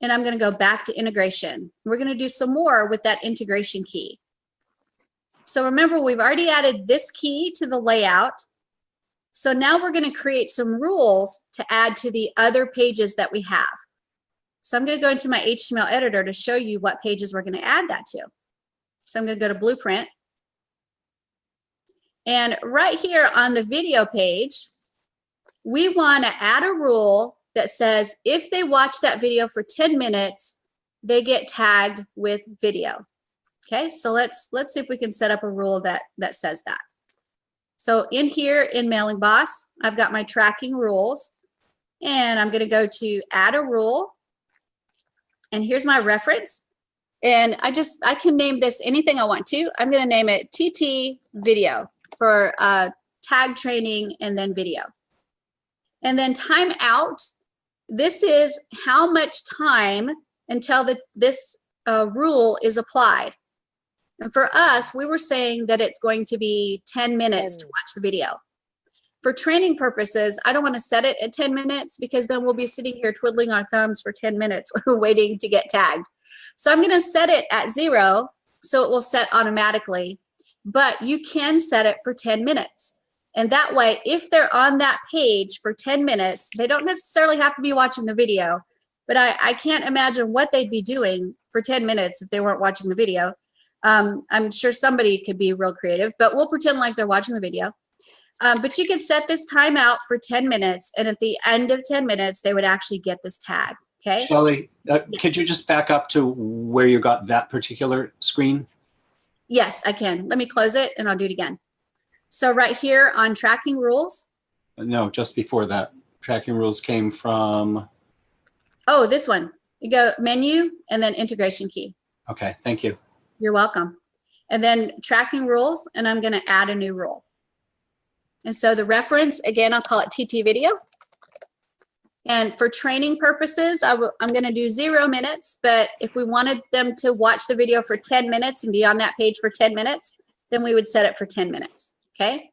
[SPEAKER 2] and I'm going to go back to integration. We're going to do some more with that integration key. So remember, we've already added this key to the layout. So now we're going to create some rules to add to the other pages that we have. So I'm going to go into my HTML editor to show you what pages we're going to add that to. So I'm going to go to Blueprint. And right here on the video page, we want to add a rule that says if they watch that video for 10 minutes, they get tagged with video. Okay, so let's see if we can set up a rule that says that. So in here in Mailing Boss, I've got my tracking rules, and I'm going to go to add a rule. And here's my reference. And I can name this anything I want to. I'm going to name it TT video for tag training and then video. And then time out. This is how much time until this rule is applied. And for us, we were saying that it's going to be 10 minutes to watch the video. For training purposes, I don't want to set it at 10 minutes because then we'll be sitting here twiddling our thumbs for 10 minutes waiting to get tagged. So I'm going to set it at 0 so it will set automatically, but you can set it for 10 minutes. And that way, if they're on that page for 10 minutes, they don't necessarily have to be watching the video, but I can't imagine what they'd be doing for 10 minutes if they weren't watching the video. I'm sure somebody could be real creative, but we'll pretend like they're watching the video. But you could set this timeout for 10 minutes, and at the end of 10 minutes, they would actually get this tag, okay?
[SPEAKER 9] Shelley, could you just back up to where you got that particular screen?
[SPEAKER 2] Yes, I can. Let me close it, and I'll do it again. So right here on tracking rules.
[SPEAKER 9] No, just before that. Tracking rules came from...
[SPEAKER 2] Oh, this one. You go menu, and then integration key.
[SPEAKER 9] Okay, thank you.
[SPEAKER 2] You're welcome. And then tracking rules, and I'm going to add a new rule. And so the reference, again, I'll call it TT video. And for training purposes, I'm going to do 0 minutes, but if we wanted them to watch the video for 10 minutes and be on that page for 10 minutes, then we would set it for 10 minutes, okay?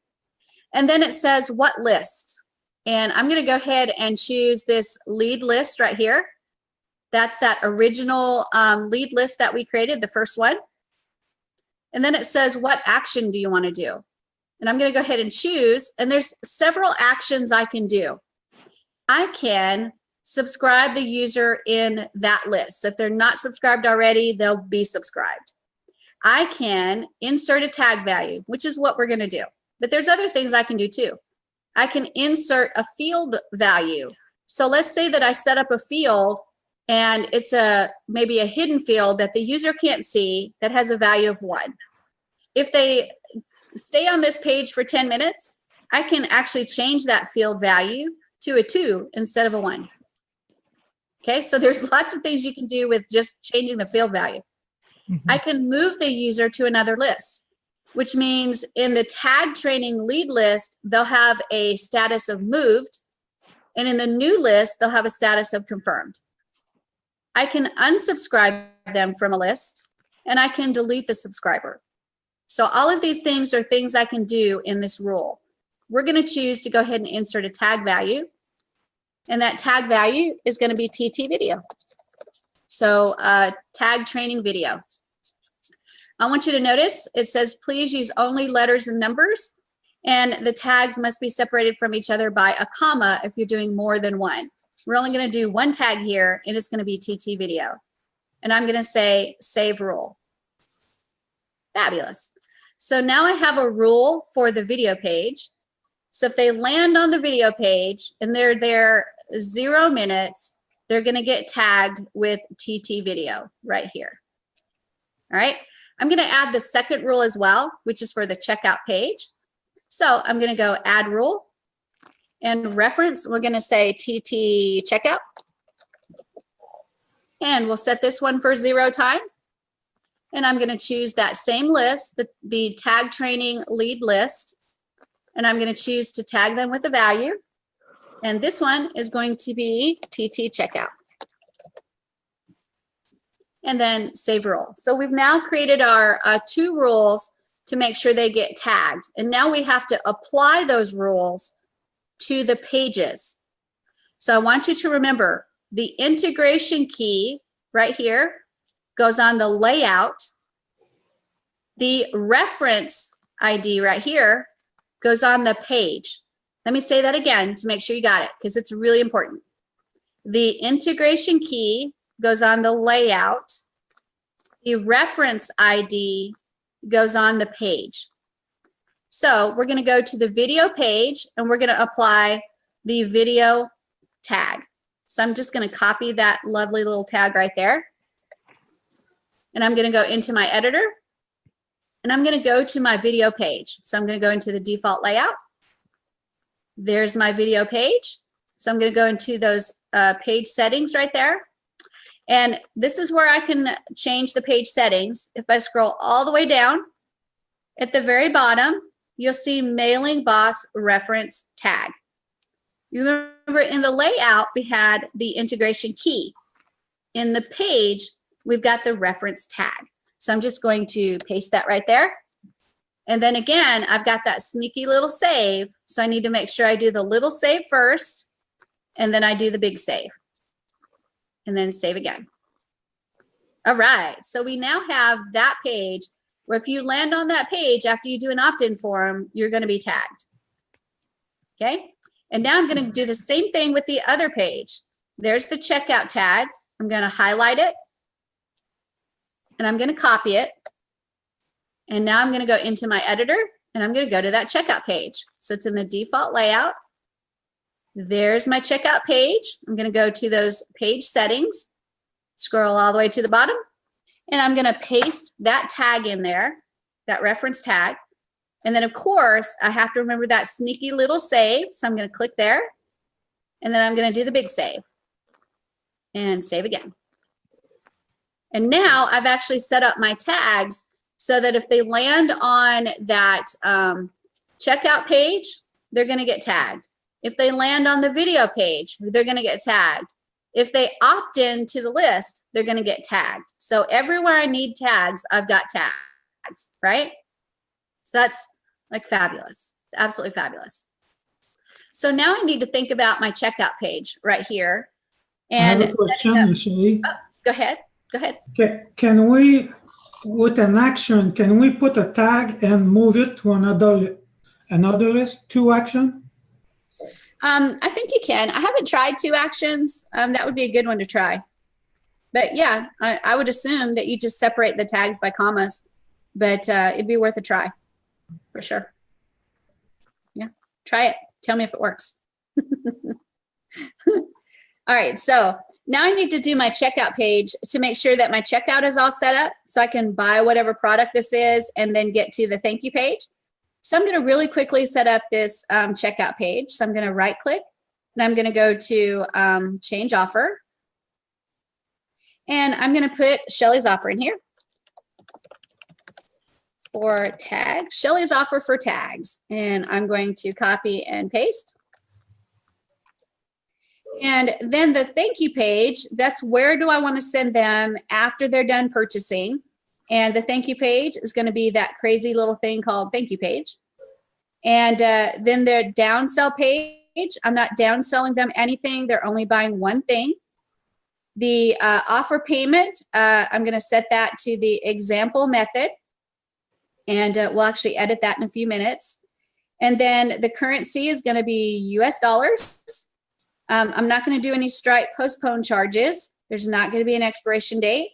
[SPEAKER 2] And then it says what list. And I'm going to go ahead and choose this lead list right here. That's that original lead list that we created, the first one. And then it says, what action do you want to do? And I'm going to go ahead and choose, and there's several actions I can do. I can subscribe the user in that list. So if they're not subscribed already, they'll be subscribed. I can insert a tag value, which is what we're going to do. But there's other things I can do too. I can insert a field value. So let's say that I set up a field and it's maybe a hidden field that the user can't see that has a value of 1. If they stay on this page for 10 minutes, I can actually change that field value to a 2 instead of a 1. Okay, so there's lots of things you can do with just changing the field value. I can move the user to another list, which means in the tag training lead list, they'll have a status of moved, and in the new list, they'll have a status of confirmed. I can unsubscribe them from a list, and I can delete the subscriber. So all of these things are things I can do in this rule. We're going to choose to go ahead and insert a tag value, and that tag value is going to be TT video. So tag training video. I want you to notice it says please use only letters and numbers, and the tags must be separated from each other by a comma if you're doing more than one. We're only going to do one tag here, and it's going to be TT video. And I'm going to say save rule. Fabulous. So now I have a rule for the video page. So if they land on the video page and they're there 0 minutes, they're going to get tagged with TT video right here. All right. I'm going to add the second rule as well, which is for the checkout page. So I'm going to go add rule and reference. We're going to say TT checkout. And we'll set this one for 0 time. And I'm going to choose that same list, the tag training lead list. And I'm going to choose to tag them with a value. And this one is going to be TT checkout. And then save rule. So we've now created our 2 rules to make sure they get tagged. And now we have to apply those rules to the pages. So I want you to remember the integration key right here goes on the layout. The reference ID right here goes on the page. Let me say that again to make sure you got it, because it's really important. The integration key goes on the layout. The reference ID goes on the page. So we're going to go to the video page and we're going to apply the video tag. So I'm just going to copy that lovely little tag right there. And I'm going to go into my editor and I'm going to go to my video page. So I'm going to go into the default layout. There's my video page. So I'm going to go into those page settings right there. And this is where I can change the page settings. If I scroll all the way down, at the very bottom, you'll see mailing boss reference tag. You remember in the layout, we had the integration key. In the page, we've got the reference tag. So I'm just going to paste that right there. And then again, I've got that sneaky little save. So I need to make sure I do the little save first, and then I do the big save. And then save again. All right, so we now have that page where if you land on that page after you do an opt-in form, you're going to be tagged. Okay, and now I'm going to do the same thing with the other page. There's the checkout tag. I'm going to highlight it, and I'm going to copy it. And now I'm going to go into my editor, and I'm going to go to that checkout page. So it's in the default layout. There's my checkout page. I'm going to go to those page settings, scroll all the way to the bottom, and I'm going to paste that tag in there, that reference tag. And then, of course, I have to remember that sneaky little save. So I'm going to click there, and then I'm going to do the big save and save again. And now I've actually set up my tags so that if they land on that checkout page, they're going to get tagged. If they land on the video page, they're going to get tagged. If they opt in to the list, they're going to get tagged. So everywhere I need tags, I've got tags, right? So that's like fabulous, absolutely fabulous. So now I need to think about my checkout page right here. And
[SPEAKER 5] I have a question, Ashley.
[SPEAKER 2] Oh, go ahead. Go ahead.
[SPEAKER 5] Can we, with an action, can we put a tag and move it to another list, to action?
[SPEAKER 2] I think you can. I haven't tried 2 actions. That would be a good one to try. But yeah, I would assume that you just separate the tags by commas, but it'd be worth a try for sure. Yeah, try it. Tell me if it works. All right, so now I need to do my checkout page to make sure that my checkout is all set up so I can buy whatever product this is and then get to the thank you page. So I'm going to really quickly set up this checkout page. So I'm going to right click and I'm going to go to change offer. And I'm going to put Shelly's offer in here for tags. Shelly's offer for tags. And I'm going to copy and paste. And then the thank you page, that's where do I want to send them after they're done purchasing. And the thank you page is going to be that crazy little thing called thank you page. And then their downsell page, I'm not downselling them anything. They're only buying one thing. The offer payment, I'm going to set that to the example method. And we'll actually edit that in a few minutes. And then the currency is going to be US dollars. I'm not going to do any Stripe postpone charges. There's not going to be an expiration date.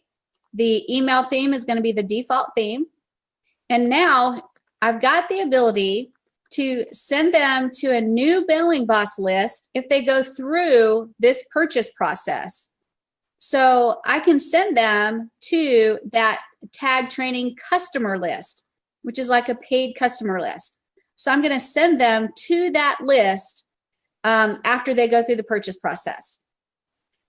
[SPEAKER 2] The email theme is going to be the default theme. And now I've got the ability to send them to a new Billing Boss list if they go through this purchase process. So I can send them to that tag training customer list, which is like a paid customer list. So I'm going to send them to that list after they go through the purchase process.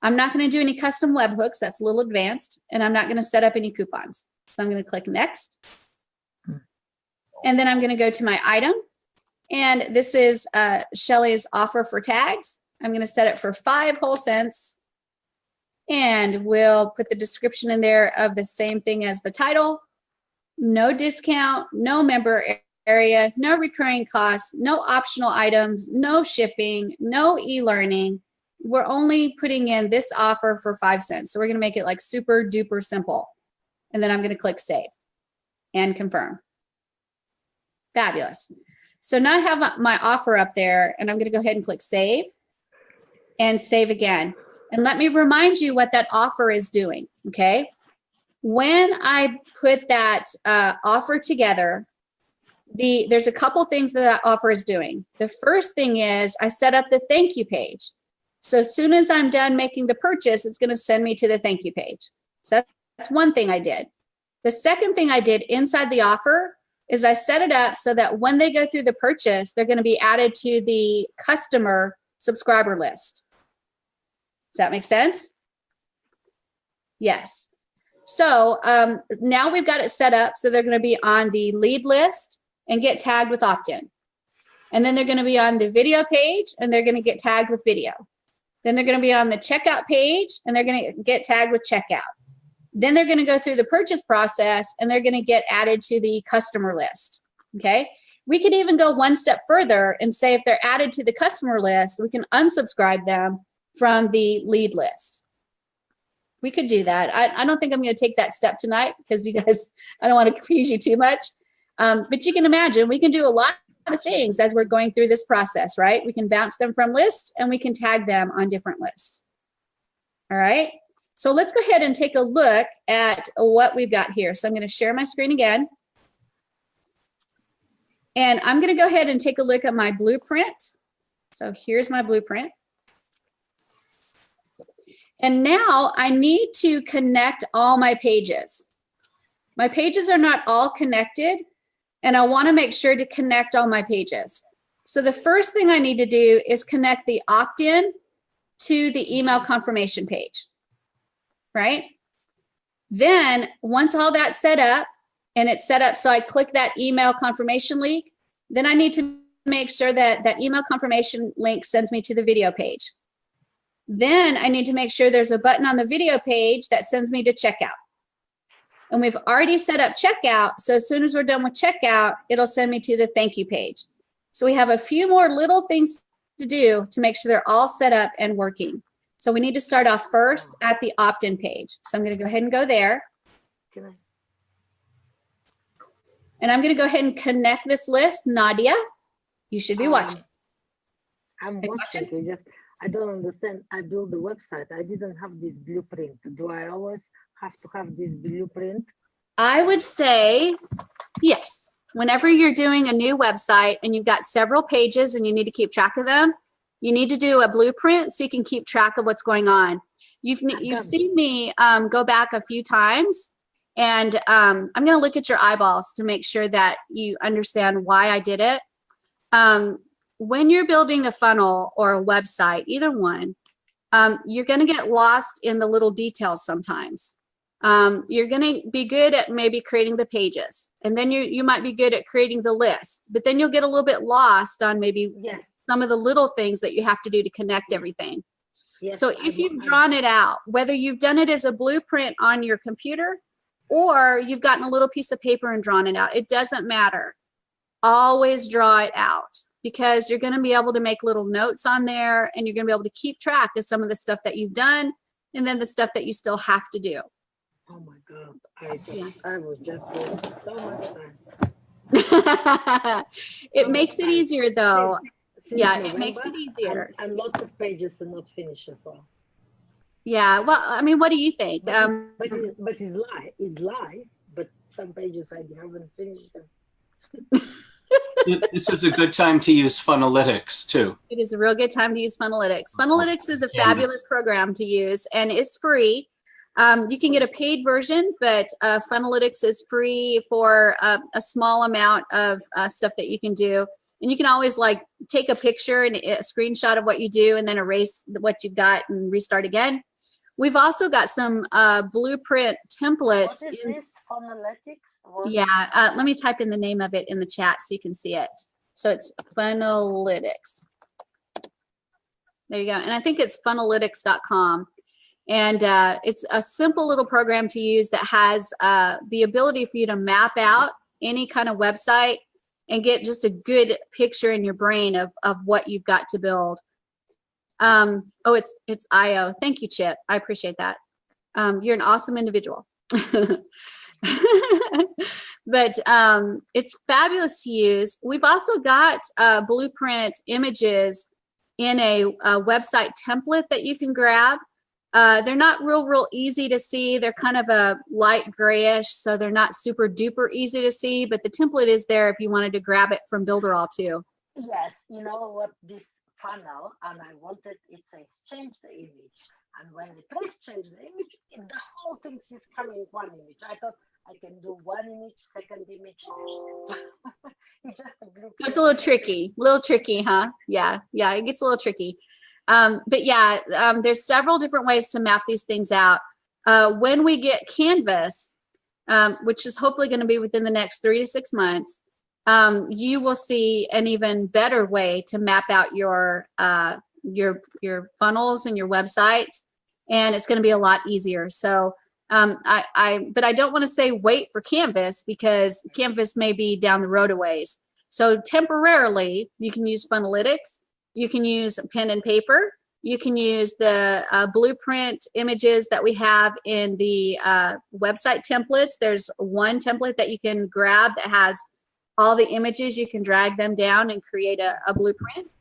[SPEAKER 2] I'm not going to do any custom webhooks. That's a little advanced. And I'm not going to set up any coupons. So I'm going to click next. And then I'm going to go to my item. And this is Shelly's offer for tags. I'm going to set it for 5 whole cents. And we'll put the description in there of the same thing as the title. No discount, no member area, no recurring costs, no optional items, no shipping, no e-learning. We're only putting in this offer for 5 cents. So we're going to make it like super duper simple. And then I'm going to click save and confirm. Fabulous. So now I have my offer up there and I'm going to go ahead and click save and save again. And let me remind you what that offer is doing. Okay. When I put that offer together, there's a couple things that offer is doing. The first thing is I set up the thank you page. So as soon as I'm done making the purchase, it's going to send me to the thank you page. So that's one thing I did. The second thing I did inside the offer is I set it up so that when they go through the purchase, they're going to be added to the customer subscriber list. Does that make sense? Yes. So now we've got it set up so they're going to be on the lead list and get tagged with opt-in. And then they're going to be on the video page and they're going to get tagged with video. Then they're going to be on the checkout page and they're going to get tagged with checkout. Then they're going to go through the purchase process and they're going to get added to the customer list. Okay. We could even go one step further and say if they're added to the customer list, we can unsubscribe them from the lead list. We could do that. I don't think I'm going to take that step tonight because you guys, I don't want to confuse you too much. But you can imagine we can do a lot of things as we're going through this process, right? We can bounce them from lists and we can tag them on different lists. All right. So let's go ahead and take a look at what we've got here. So I'm going to share my screen again. And I'm going to go ahead and take a look at my blueprint. So here's my blueprint. And now I need to connect all my pages. My pages are not all connected, and I want to make sure to connect all my pages. So the first thing I need to do is connect the opt-in to the email confirmation page, right? Then once all that's set up, and it's set up so I click that email confirmation link, then I need to make sure that that email confirmation link sends me to the video page. Then I need to make sure there's a button on the video page that sends me to checkout. And we've already set up checkout, so as soon as we're done with checkout, it'll send me to the thank you page. So we have a few more little things to do to make sure they're all set up and working. So we need to start off first at the opt-in page. So I'm going to go ahead and go there. And I'm going to go ahead and connect this list. Nadia, you should be watching.
[SPEAKER 3] I'm watching. I don't understand. I built the website. I didn't have this blueprint. Do I always have to have this blueprint?
[SPEAKER 2] I would say yes. Whenever you're doing a new website and you've got several pages and you need to keep track of them, you need to do a blueprint so you can keep track of what's going on. You've seen me go back a few times, and I'm going to look at your eyeballs to make sure that you understand why I did it. When you're building a funnel or a website, either one, you're going to get lost in the little details sometimes. You're going to be good at maybe creating the pages, and then you might be good at creating the list, but then you'll get a little bit lost on maybe some of the little things that you have to do to connect everything. So if you've drawn it out, whether you've done it as a blueprint on your computer or you've gotten a little piece of paper and drawn it out, it doesn't matter. Always draw it out, because you're going to be able to make little notes on there, and you're going to be able to keep track of some of the stuff that you've done and then the stuff that you still have to do.
[SPEAKER 3] Oh my God, I was just wasting so much time.
[SPEAKER 2] It makes it easier though.
[SPEAKER 3] Since
[SPEAKER 2] Yeah,
[SPEAKER 3] November,
[SPEAKER 2] it makes it easier.
[SPEAKER 3] And lots of pages are not finished as well.
[SPEAKER 2] Yeah, well, I mean, what do you think?
[SPEAKER 3] But it's live, but some pages I haven't finished them.
[SPEAKER 9] This is a good time to use Funnelytics too.
[SPEAKER 2] It is a real good time to use Funnelytics. Funnelytics is a fabulous program to use, and it's free. You can get a paid version, but Funnelytics is free for a small amount of stuff that you can do. And you can always like take a picture and a screenshot of what you do and then erase what you've got and restart again. We've also got some blueprint templates.
[SPEAKER 3] What is this, Funnelytics?
[SPEAKER 2] Yeah, let me type in the name of it in the chat so you can see it. So it's Funnelytics. There you go. And I think it's funnelytics.com. And it's a simple little program to use that has the ability for you to map out any kind of website and get just a good picture in your brain of what you've got to build. Oh, it's IO. Thank you, Chip. I appreciate that. You're an awesome individual. But it's fabulous to use. We've also got blueprint images in a website template that you can grab. They're not real easy to see. They're kind of a light grayish, so they're not super duper easy to see, but the template is there if you wanted to grab it from Builderall too.
[SPEAKER 3] Yes, you know what, this funnel, and I wanted, it says change the image. And when you press change the image, the whole thing is coming one image. I thought I can do one image, second image. It's just a blueprint.
[SPEAKER 2] It's a little tricky, huh? Yeah, it gets a little tricky. But yeah, there's several different ways to map these things out. When we get Canvas, which is hopefully going to be within the next 3 to 6 months, you will see an even better way to map out your funnels and your websites, and it's going to be a lot easier. So, but I don't want to say wait for Canvas, because Canvas may be down the road a ways. So temporarily, you can use Funnelytics. You can use pen and paper. You can use the blueprint images that we have in the website templates. There's one template that you can grab that has all the images. You can drag them down and create a blueprint.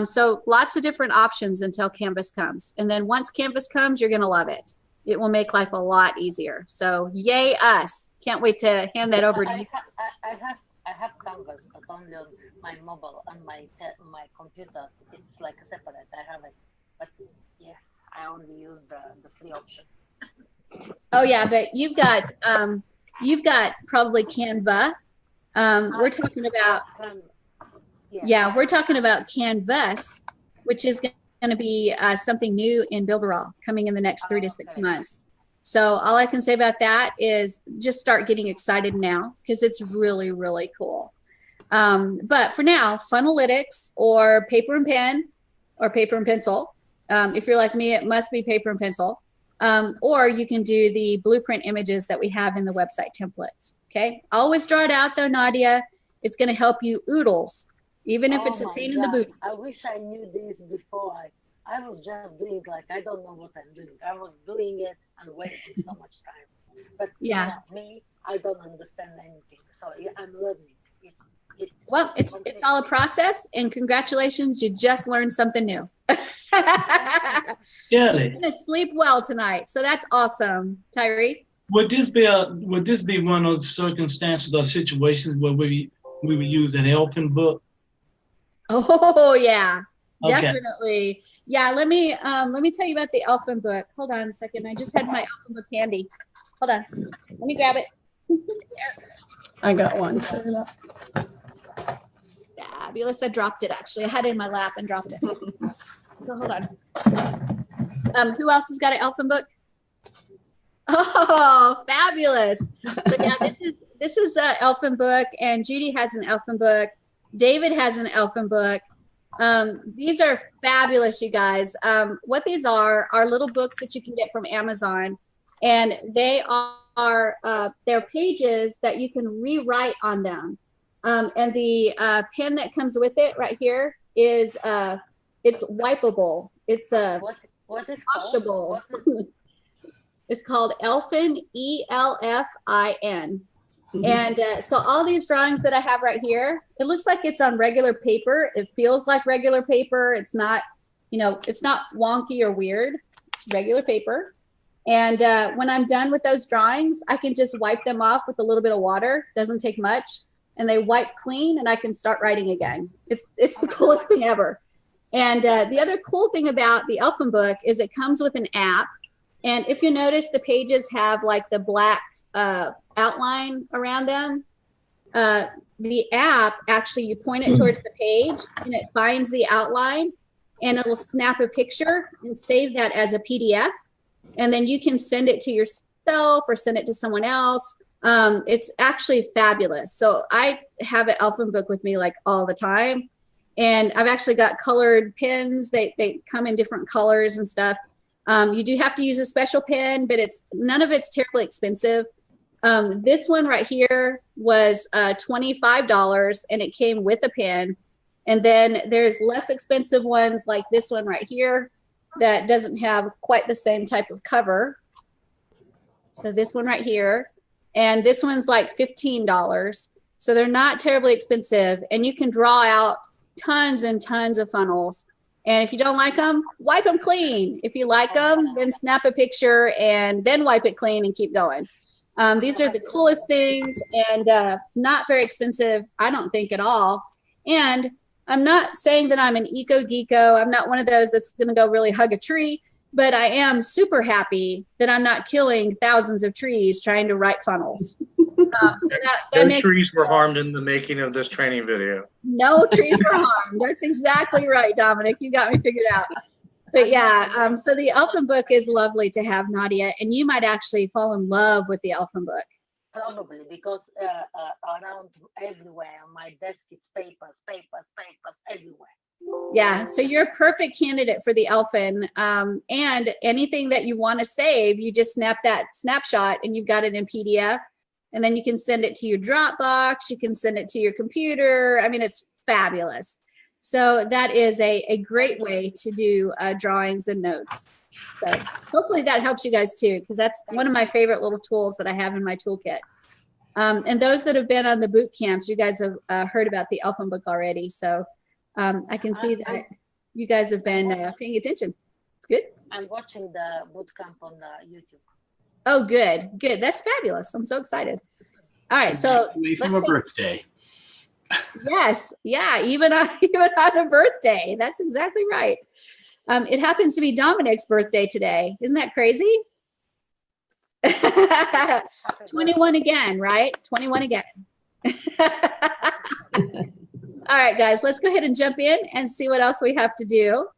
[SPEAKER 2] So lots of different options until Canvas comes. And then once Canvas comes, you're going to love it. It will make life a lot easier. So yay us. Can't wait to hand that over to you.
[SPEAKER 3] I have Canvas, but only on my mobile and my computer. It's like a separate. I have it, but yes, I only use the free option.
[SPEAKER 2] Oh yeah, but you've got probably Canva. We're talking about
[SPEAKER 3] Yeah.
[SPEAKER 2] we're talking about Canvas, which is going to be something new in Builderall coming in the next 3 to 6 months. So all I can say about that is just start getting excited now because it's really, really cool. But for now, Funalytics or paper and pen or paper and pencil. If you're like me, it must be paper and pencil. Or you can do the blueprint images that we have in the website templates. Okay. Always draw it out though, Nadia. It's going to help you oodles, even if it's a pain in the boot.
[SPEAKER 3] I wish I knew this before. I was just doing like, I don't know what I'm doing. I was doing it and wasting so much time. But
[SPEAKER 2] yeah,
[SPEAKER 3] me, I don't understand anything. So I'm learning.
[SPEAKER 2] It's all a process, and congratulations, you just learned something new. You're gonna sleep well tonight, so that's awesome, Tyree.
[SPEAKER 10] Would this be one of those circumstances or situations where we would use an elfin book?
[SPEAKER 2] Oh yeah,
[SPEAKER 10] okay.
[SPEAKER 2] Definitely. Yeah, let me tell you about the elfin book. Hold on a second. I just had my elfin book handy. Hold on. Let me grab it.
[SPEAKER 11] I got one.
[SPEAKER 2] Fabulous. I dropped it actually. I had it in my lap and dropped it. So hold on. Who else has got an elfin book? Oh, fabulous. But yeah, this is an elfin book, and Judy has an elfin book. David has an elfin book. These are fabulous, you guys. What these are little books that you can get from Amazon, and they are they're pages that you can rewrite on them. And the pen that comes with it right here is it's wipeable. It's
[SPEAKER 3] what is
[SPEAKER 2] washable. It's called Elfin, ELFIN. And so all these drawings that I have right here, it looks like it's on regular paper. It feels like regular paper. It's not, it's not wonky or weird. It's regular paper. And when I'm done with those drawings, I can just wipe them off with a little bit of water. Doesn't take much. And they wipe clean, and I can start writing again. It's the coolest thing ever. And the other cool thing about the Elfin book is it comes with an app. And if you notice, the pages have like the black outline around them. The app, actually, you point it towards the page and it finds the outline, and it will snap a picture and save that as a PDF. And then you can send it to yourself or send it to someone else. It's actually fabulous. So I have an Elfin book with me like all the time. And I've actually got colored pens. They come in different colors and stuff. You do have to use a special pen, but none of it's terribly expensive. This one right here was $25, and it came with a pen. And then there's less expensive ones like this one right here that doesn't have quite the same type of cover. So this one right here, and this one's like $15. So they're not terribly expensive, and you can draw out tons and tons of funnels. And if you don't like them, wipe them clean. If you like them, then snap a picture and then wipe it clean and keep going. These are the coolest things, and not very expensive, I don't think, at all. And I'm not saying that I'm an eco-geeko. I'm not one of those that's going to go really hug a tree, but I am super happy that I'm not killing thousands of trees trying to write funnels.
[SPEAKER 12] No trees were harmed in the making of this training video.
[SPEAKER 2] No trees were harmed. That's exactly right, Dominic. You got me figured out. But yeah, so the Elfin book is lovely to have, Nadia, and you might actually fall in love with the Elfin book.
[SPEAKER 3] Probably, because around everywhere on my desk it's papers everywhere.
[SPEAKER 2] Yeah, so you're a perfect candidate for the Elfin. And anything that you want to save, you just snap that snapshot and you've got it in PDF. And then you can send it to your Dropbox. You can send it to your computer. I mean, it's fabulous. So that is a great way to do drawings and notes. So hopefully that helps you guys too, because that's one of my favorite little tools that I have in my toolkit. And those that have been on the boot camps, you guys have heard about the Elfin book already. So I can see that you guys have been paying attention. It's good.
[SPEAKER 3] I'm watching the boot camp on the YouTube.
[SPEAKER 2] Oh, good. That's fabulous. I'm so excited. All right, so
[SPEAKER 9] away from a birthday.
[SPEAKER 2] Yes. Yeah. Even on the birthday. That's exactly right. It happens to be Dominic's birthday today. Isn't that crazy? 21 again, right? 21 again. All right, guys, let's go ahead and jump in and see what else we have to do.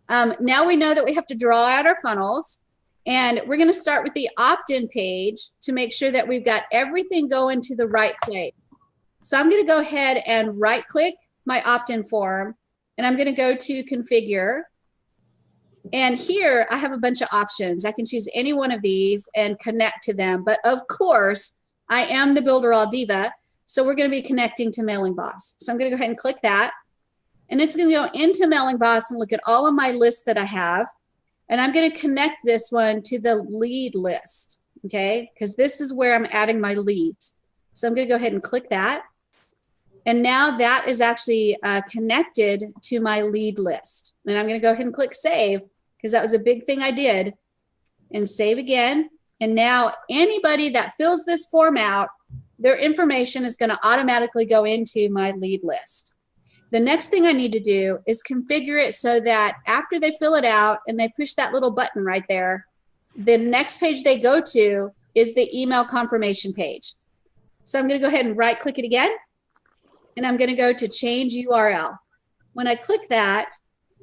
[SPEAKER 2] Now we know that we have to draw out our funnels, and we're going to start with the opt-in page to make sure that we've got everything going to the right place. So I'm going to go ahead and right-click my opt-in form, and I'm going to go to Configure. And here I have a bunch of options. I can choose any one of these and connect to them. But of course, I am the Builderall Diva, so we're going to be connecting to Mailing Boss. So I'm going to go ahead and click that. And it's going to go into Mailing Boss and look at all of my lists that I have. And I'm going to connect this one to the lead list, okay? Because this is where I'm adding my leads. So I'm going to go ahead and click that. And now that is actually connected to my lead list. And I'm going to go ahead and click Save, because that was a big thing I did, and save again. And now anybody that fills this form out, their information is going to automatically go into my lead list. The next thing I need to do is configure it so that after they fill it out and they push that little button right there, the next page they go to is the email confirmation page. So I'm going to go ahead and right click it again, and I'm going to go to change URL. When I click that,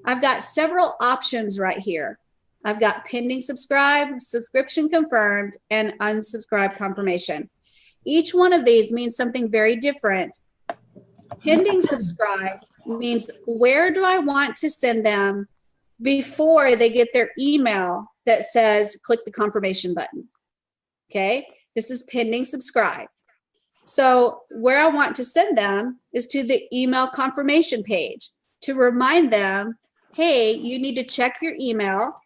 [SPEAKER 2] I've got several options right here. I've got pending subscribe, subscription confirmed, and unsubscribe confirmation. Each one of these means something very different. Pending subscribe means where do I want to send them before they get their email that says click the confirmation button. Okay, this is pending subscribe. So where I want to send them is to the email confirmation page to remind them, hey, you need to check your email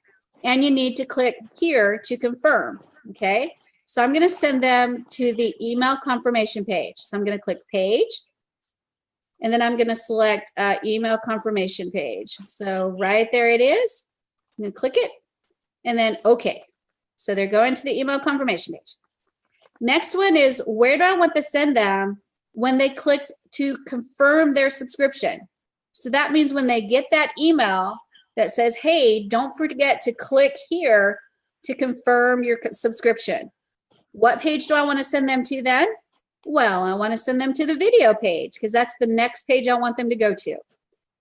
[SPEAKER 2] and you need to click here to confirm, okay? So I'm going to send them to the email confirmation page. So I'm going to click page, and then I'm going to select email confirmation page. So right there it is. I'm going to click it, and then okay. So they're going to the email confirmation page. Next one is where do I want to send them when they click to confirm their subscription? So that means when they get that email that says, hey, don't forget to click here to confirm your subscription. What page do I want to send them to then? Well, I want to send them to the video page because that's the next page I want them to go to.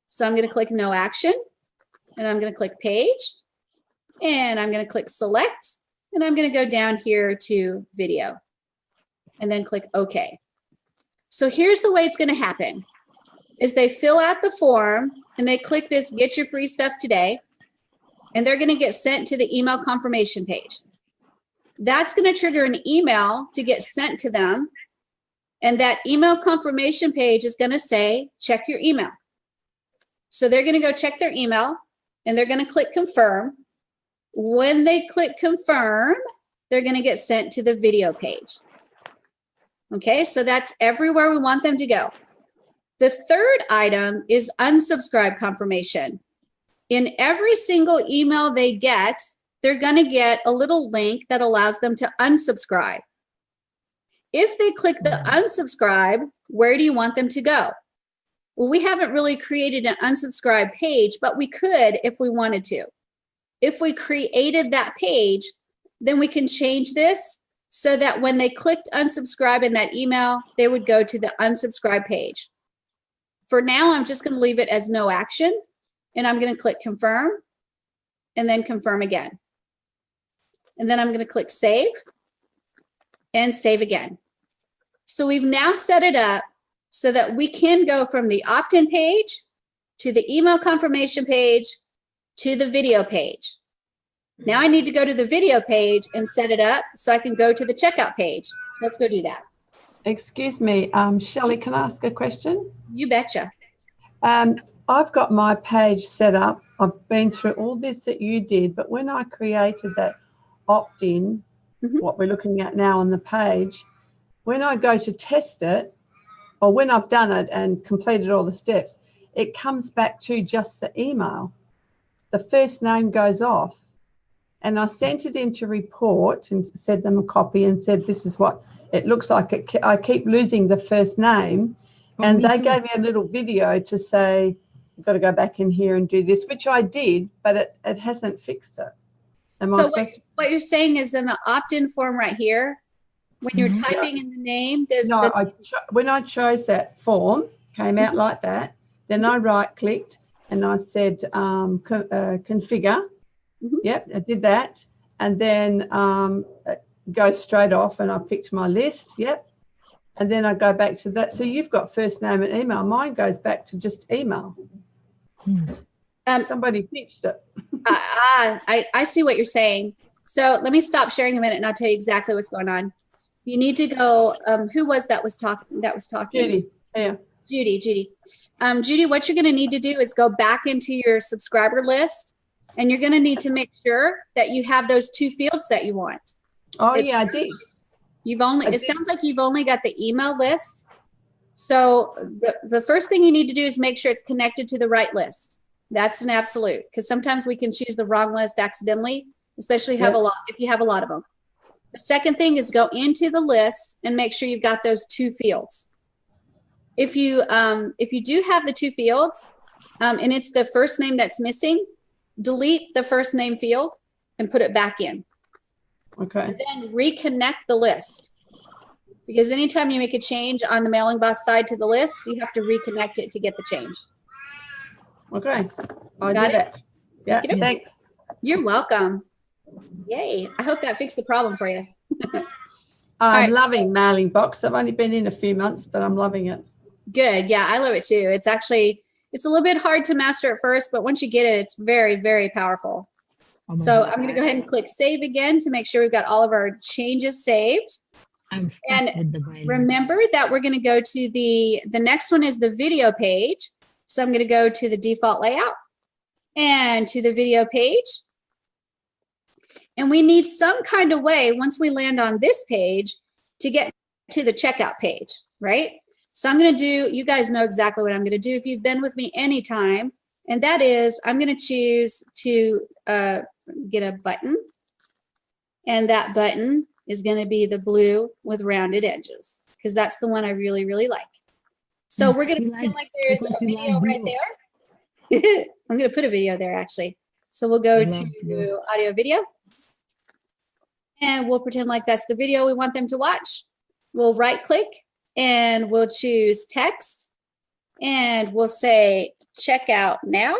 [SPEAKER 2] So I'm going to click no action, and I'm going to click page, and I'm going to click select, and I'm going to go down here to video and then click OK. So here's the way it's going to happen. Is they fill out the form and they click this get your free stuff today, and they're going to get sent to the email confirmation page. That's going to trigger an email to get sent to them, and that email confirmation page is going to say check your email. So they're going to go check their email, and they're going to click confirm. When they click confirm, they're going to get sent to the video page. Okay, so that's everywhere we want them to go. The third item is unsubscribe confirmation. In every single email they get, they're going to get a little link that allows them to unsubscribe. If they click the unsubscribe, where do you want them to go? Well, we haven't really created an unsubscribe page, but we could if we wanted to. If we created that page, then we can change this so that when they clicked unsubscribe in that email, they would go to the unsubscribe page. For now, I'm just going to leave it as no action, and I'm going to click confirm and then confirm again. And then I'm going to click save and save again. So we've now set it up so that we can go from the opt-in page to the email confirmation page to the video page. Now I need to go to the video page and set it up so I can go to the checkout page. So let's go do that.
[SPEAKER 11] Excuse me, Shelley, can I ask a question?
[SPEAKER 2] You betcha.
[SPEAKER 11] I've got my page set up. I've been through all this that you did, but when I created that opt-in, what we're looking at now on the page, when I go to test it, or when I've done it and completed all the steps, it comes back to just the email. The first name goes off. And I sent it into report and sent them a copy and said, this is what it looks like. I keep losing the first name. And they gave me a little video to say, you've got to go back in here and do this, which I did, but it hasn't fixed it.
[SPEAKER 2] So what you're saying is in the opt-in form right here, when you're typing in the name, does
[SPEAKER 11] when I chose that form, came out like that, then I right-clicked and I said configure. Yep, I did that. And then go straight off and I picked my list. Yep. And then I go back to that. So you've got first name and email. Mine goes back to just email. Somebody fixed it.
[SPEAKER 2] I see what you're saying. So let me stop sharing a minute and I'll tell you exactly what's going on. You need to go, who was that was talking?
[SPEAKER 11] Judy. Yeah.
[SPEAKER 2] Judy. Judy, what you're going to need to do is go back into your subscriber list and you're going to need to make sure that you have those 2 fields that you want.
[SPEAKER 11] Oh, yeah, I did.
[SPEAKER 2] It sounds like you've only got the email list. So the first thing you need to do is make sure it's connected to the right list. That's an absolute, because sometimes we can choose the wrong list accidentally, especially if you have a lot of them. The second thing is go into the list and make sure you've got those 2 fields. If you do have the 2 fields and it's the first name that's missing, delete the first name field and put it back in.
[SPEAKER 11] Okay.
[SPEAKER 2] And then reconnect the list, because anytime you make a change on the Mailing Boss side to the list, you have to reconnect it to get the change.
[SPEAKER 11] Okay. I'll do that. Yeah, thanks.
[SPEAKER 2] You're welcome. Yay. I hope that fixed the problem for you.
[SPEAKER 11] I'm loving Mailing Box. I've only been in a few months, but I'm loving it.
[SPEAKER 2] Good. Yeah, I love it too. It's a little bit hard to master at first, but once you get it, it's very, very powerful. So I'm going to go ahead and click save again to make sure we've got all of our changes saved. And remember that we're going to go to the next one is the video page. So I'm going to go to the default layout and to the video page. And we need some kind of way, once we land on this page, to get to the checkout page, right? So I'm going to do, you guys know exactly what I'm going to do if you've been with me anytime. And that is, I'm going to choose to get a button. And that button is going to be the blue with rounded edges, because that's the one I really, really like. So we're going to pretend like there's a video right there. I'm going to put a video there, actually. So we'll go to audio video. And we'll pretend like that's the video we want them to watch. We'll right click and we'll choose text. And we'll say checkout now.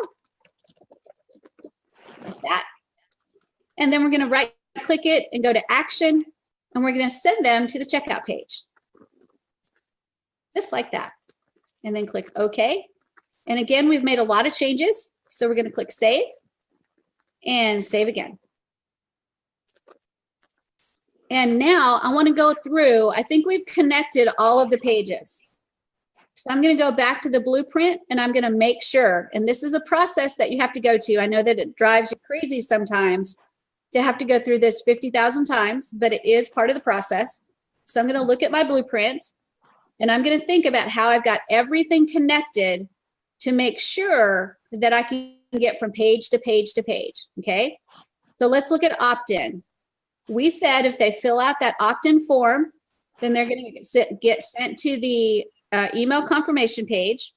[SPEAKER 2] Like that. And then we're going to right click it and go to action. And we're going to send them to the checkout page. Just like that. And then click OK. And again, we've made a lot of changes. So we're going to click save and save again. And now I want to go through, I think we've connected all of the pages. So I'm going to go back to the blueprint and I'm going to make sure, and this is a process that you have to go to. I know that it drives you crazy sometimes to have to go through this 50,000 times, but it is part of the process. So I'm going to look at my blueprint and I'm going to think about how I've got everything connected to make sure that I can get from page to page to page. Okay. So let's look at opt-in. We said if they fill out that opt-in form, then they're going to get sent to the email confirmation page.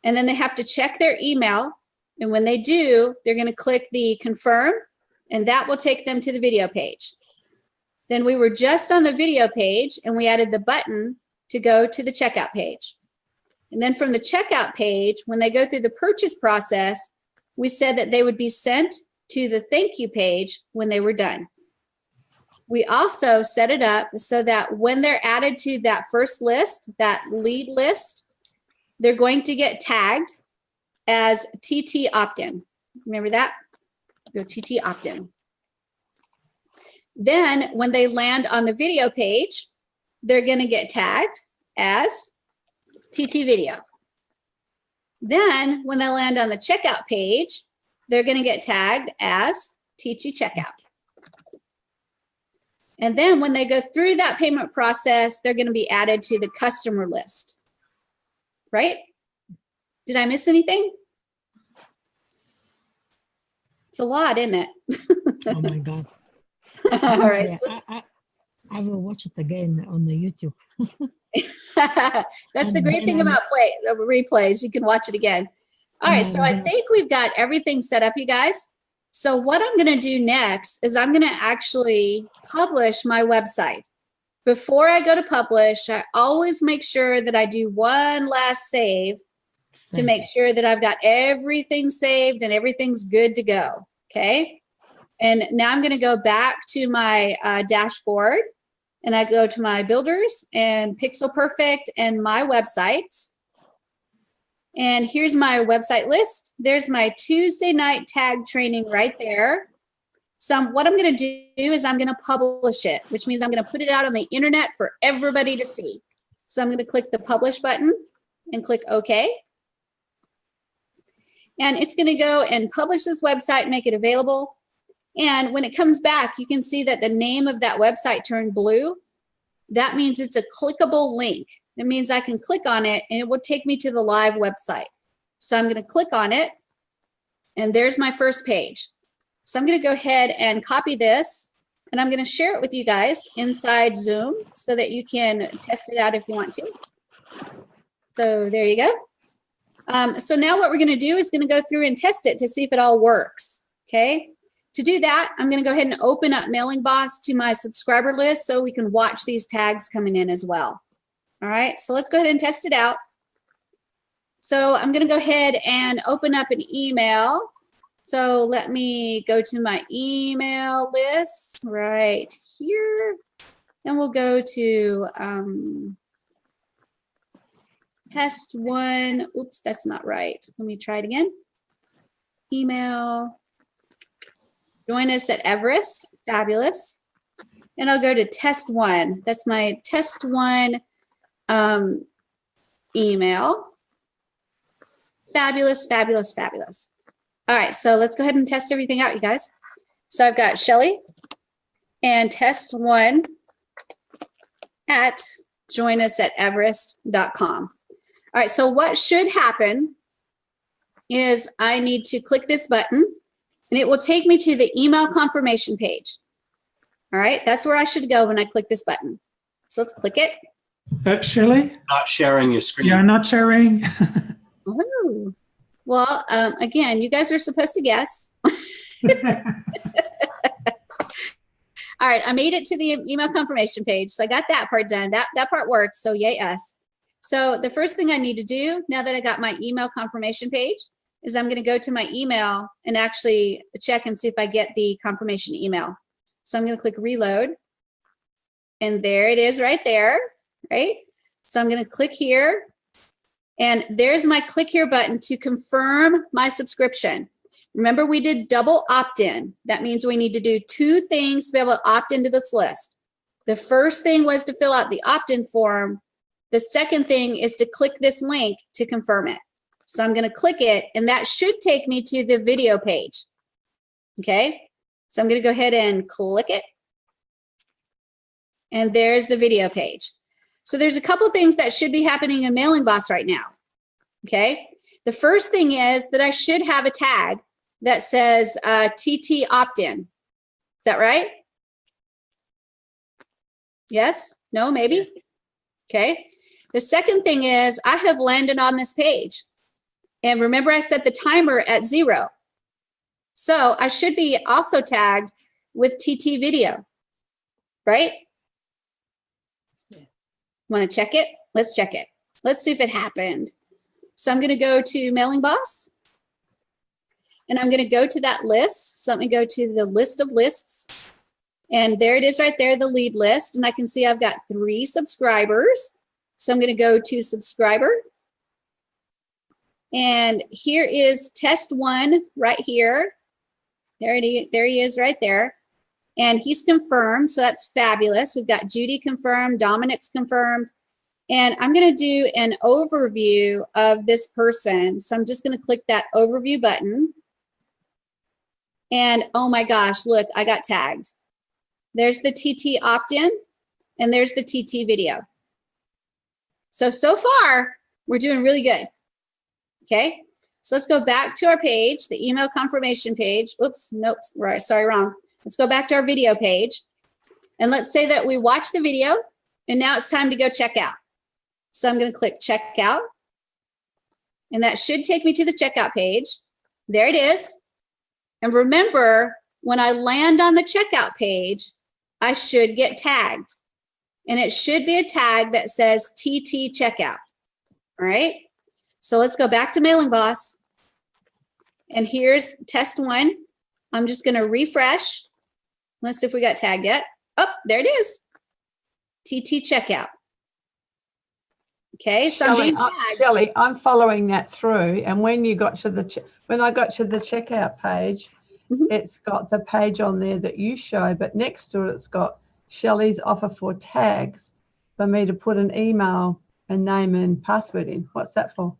[SPEAKER 2] And then they have to check their email. And when they do, they're going to click the confirm, and that will take them to the video page. Then we were just on the video page, and we added the button to go to the checkout page. And then from the checkout page, when they go through the purchase process, we said that they would be sent to the thank you page when they were done. We also set it up so that when they're added to that first list, that lead list, they're going to get tagged as TT opt-in. Remember that? Go TT opt-in. Then when they land on the video page, they're going to get tagged as TT video. Then when they land on the checkout page, they're going to get tagged as TT checkout. And then when they go through that payment process, they're going to be added to the customer list, right? Did I miss anything? It's a lot, isn't it?
[SPEAKER 13] Oh my God.
[SPEAKER 2] All right.
[SPEAKER 13] Yeah, I will watch it again on the YouTube.
[SPEAKER 2] That's the great thing about replays. You can watch it again. All right, so I think we've got everything set up, you guys. So what I'm going to do next is I'm going to actually publish my website. Before I go to publish, I always make sure that I do one last save to make sure that I've got everything saved and everything's good to go. Okay. And now I'm going to go back to my dashboard, and I go to my builders and Pixel Perfect and my websites. And here's my website list. There's my Tuesday night tag training right there. So what I'm going to do is I'm going to publish it, which means I'm going to put it out on the internet for everybody to see. So I'm going to click the publish button and click OK. And it's going to go and publish this website, make it available. And when it comes back, you can see that the name of that website turned blue. That means it's a clickable link. It means I can click on it and it will take me to the live website. So I'm going to click on it, and there's my first page. So I'm going to go ahead and copy this, and I'm going to share it with you guys inside Zoom so that you can test it out if you want to. So there you go. So now what we're going to do is going to go through and test it to see if it all works. Okay. To do that, I'm going to go ahead and open up Mailing Boss to my subscriber list so we can watch these tags coming in as well. All right, so let's go ahead and test it out. So I'm going to go ahead and open up an email. So let me go to my email list right here, and we'll go to test one. Oops, that's not right. Let me try it again. Email. Join us at Everest. Fabulous. And I'll go to test one. That's my test one email. Fabulous, fabulous, fabulous. All right, so let's go ahead and test everything out, you guys. So I've got Shelly and test one at joinusatEverest.com. All right, so what should happen is I need to click this button, and it will take me to the email confirmation page. All right, that's where I should go when I click this button. So let's click it.
[SPEAKER 5] Shelley?
[SPEAKER 9] Not sharing your screen.
[SPEAKER 5] You're not sharing.
[SPEAKER 2] Oh, well, again, you guys are supposed to guess. All right, I made it to the email confirmation page. So I got that part done. That part works, so yay us. So the first thing I need to do, now that I got my email confirmation page, is I'm going to go to my email and actually check and see if I get the confirmation email. So I'm going to click reload. And there it is right there, right? So I'm going to click here. And there's my click here button to confirm my subscription. Remember, we did double opt-in. That means we need to do two things to be able to opt into this list. The first thing was to fill out the opt-in form. The second thing is to click this link to confirm it. So I'm going to click it, and that should take me to the video page. Okay, so I'm going to go ahead and click it. And there's the video page. So there's a couple things that should be happening in Mailing Boss right now. Okay, the first thing is that I should have a tag that says TT opt-in. Is that right? Yes? No? Maybe? Okay. The second thing is I have landed on this page. And remember, I set the timer at 0. So I should be also tagged with TT video, right? Want to check it? Let's check it. Let's see if it happened. So I'm going to go to Mailing Boss. And I'm going to go to that list. So let me go to the list of lists. And there it is right there, the lead list. And I can see I've got 3 subscribers. So I'm going to go to subscriber. And here is test one right here. There he is right there. And he's confirmed, so that's fabulous. We've got Judy confirmed, Dominic's confirmed. And I'm going to do an overview of this person. So I'm just going to click that overview button. And oh my gosh, look, I got tagged. There's the TT opt-in, and there's the TT video. So far, we're doing really good. Okay, so let's go back to our page, the email confirmation page. Oops, nope, right, sorry, wrong. Let's go back to our video page. And let's say that we watch the video, and now it's time to go check out. So I'm going to click checkout. And that should take me to the checkout page. There it is. And remember, when I land on the checkout page, I should get tagged. And it should be a tag that says TT checkout. All right. So let's go back to Mailing Boss. And here's test 1. I'm just going to refresh. Let's see if we got tagged yet. Oh, there it is. TT checkout. Okay, so
[SPEAKER 11] Shelley, I'm following that through, and when you got to when I got to the checkout page, it's got the page on there that you show, but next to it, it's got Shelley's offer for tags for me to put an email and name and password in. What's that for?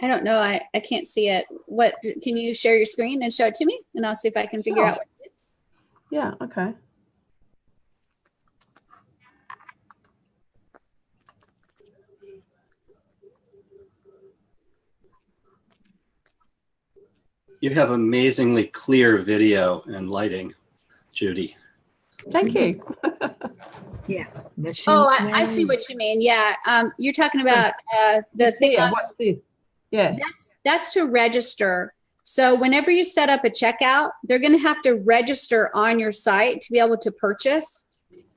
[SPEAKER 2] I don't know. I can't see it. What, can you share your screen and show it to me, and I'll see if I can figure out what it is.
[SPEAKER 11] Yeah. Okay.
[SPEAKER 9] You have amazingly clear video and lighting, Judy.
[SPEAKER 11] Thank you.
[SPEAKER 3] Yeah.
[SPEAKER 2] Oh, I see what you mean. Yeah. You're talking about the thing.
[SPEAKER 11] What's this? Yeah.
[SPEAKER 2] That's to register. So whenever you set up a checkout, they're going to have to register on your site to be able to purchase.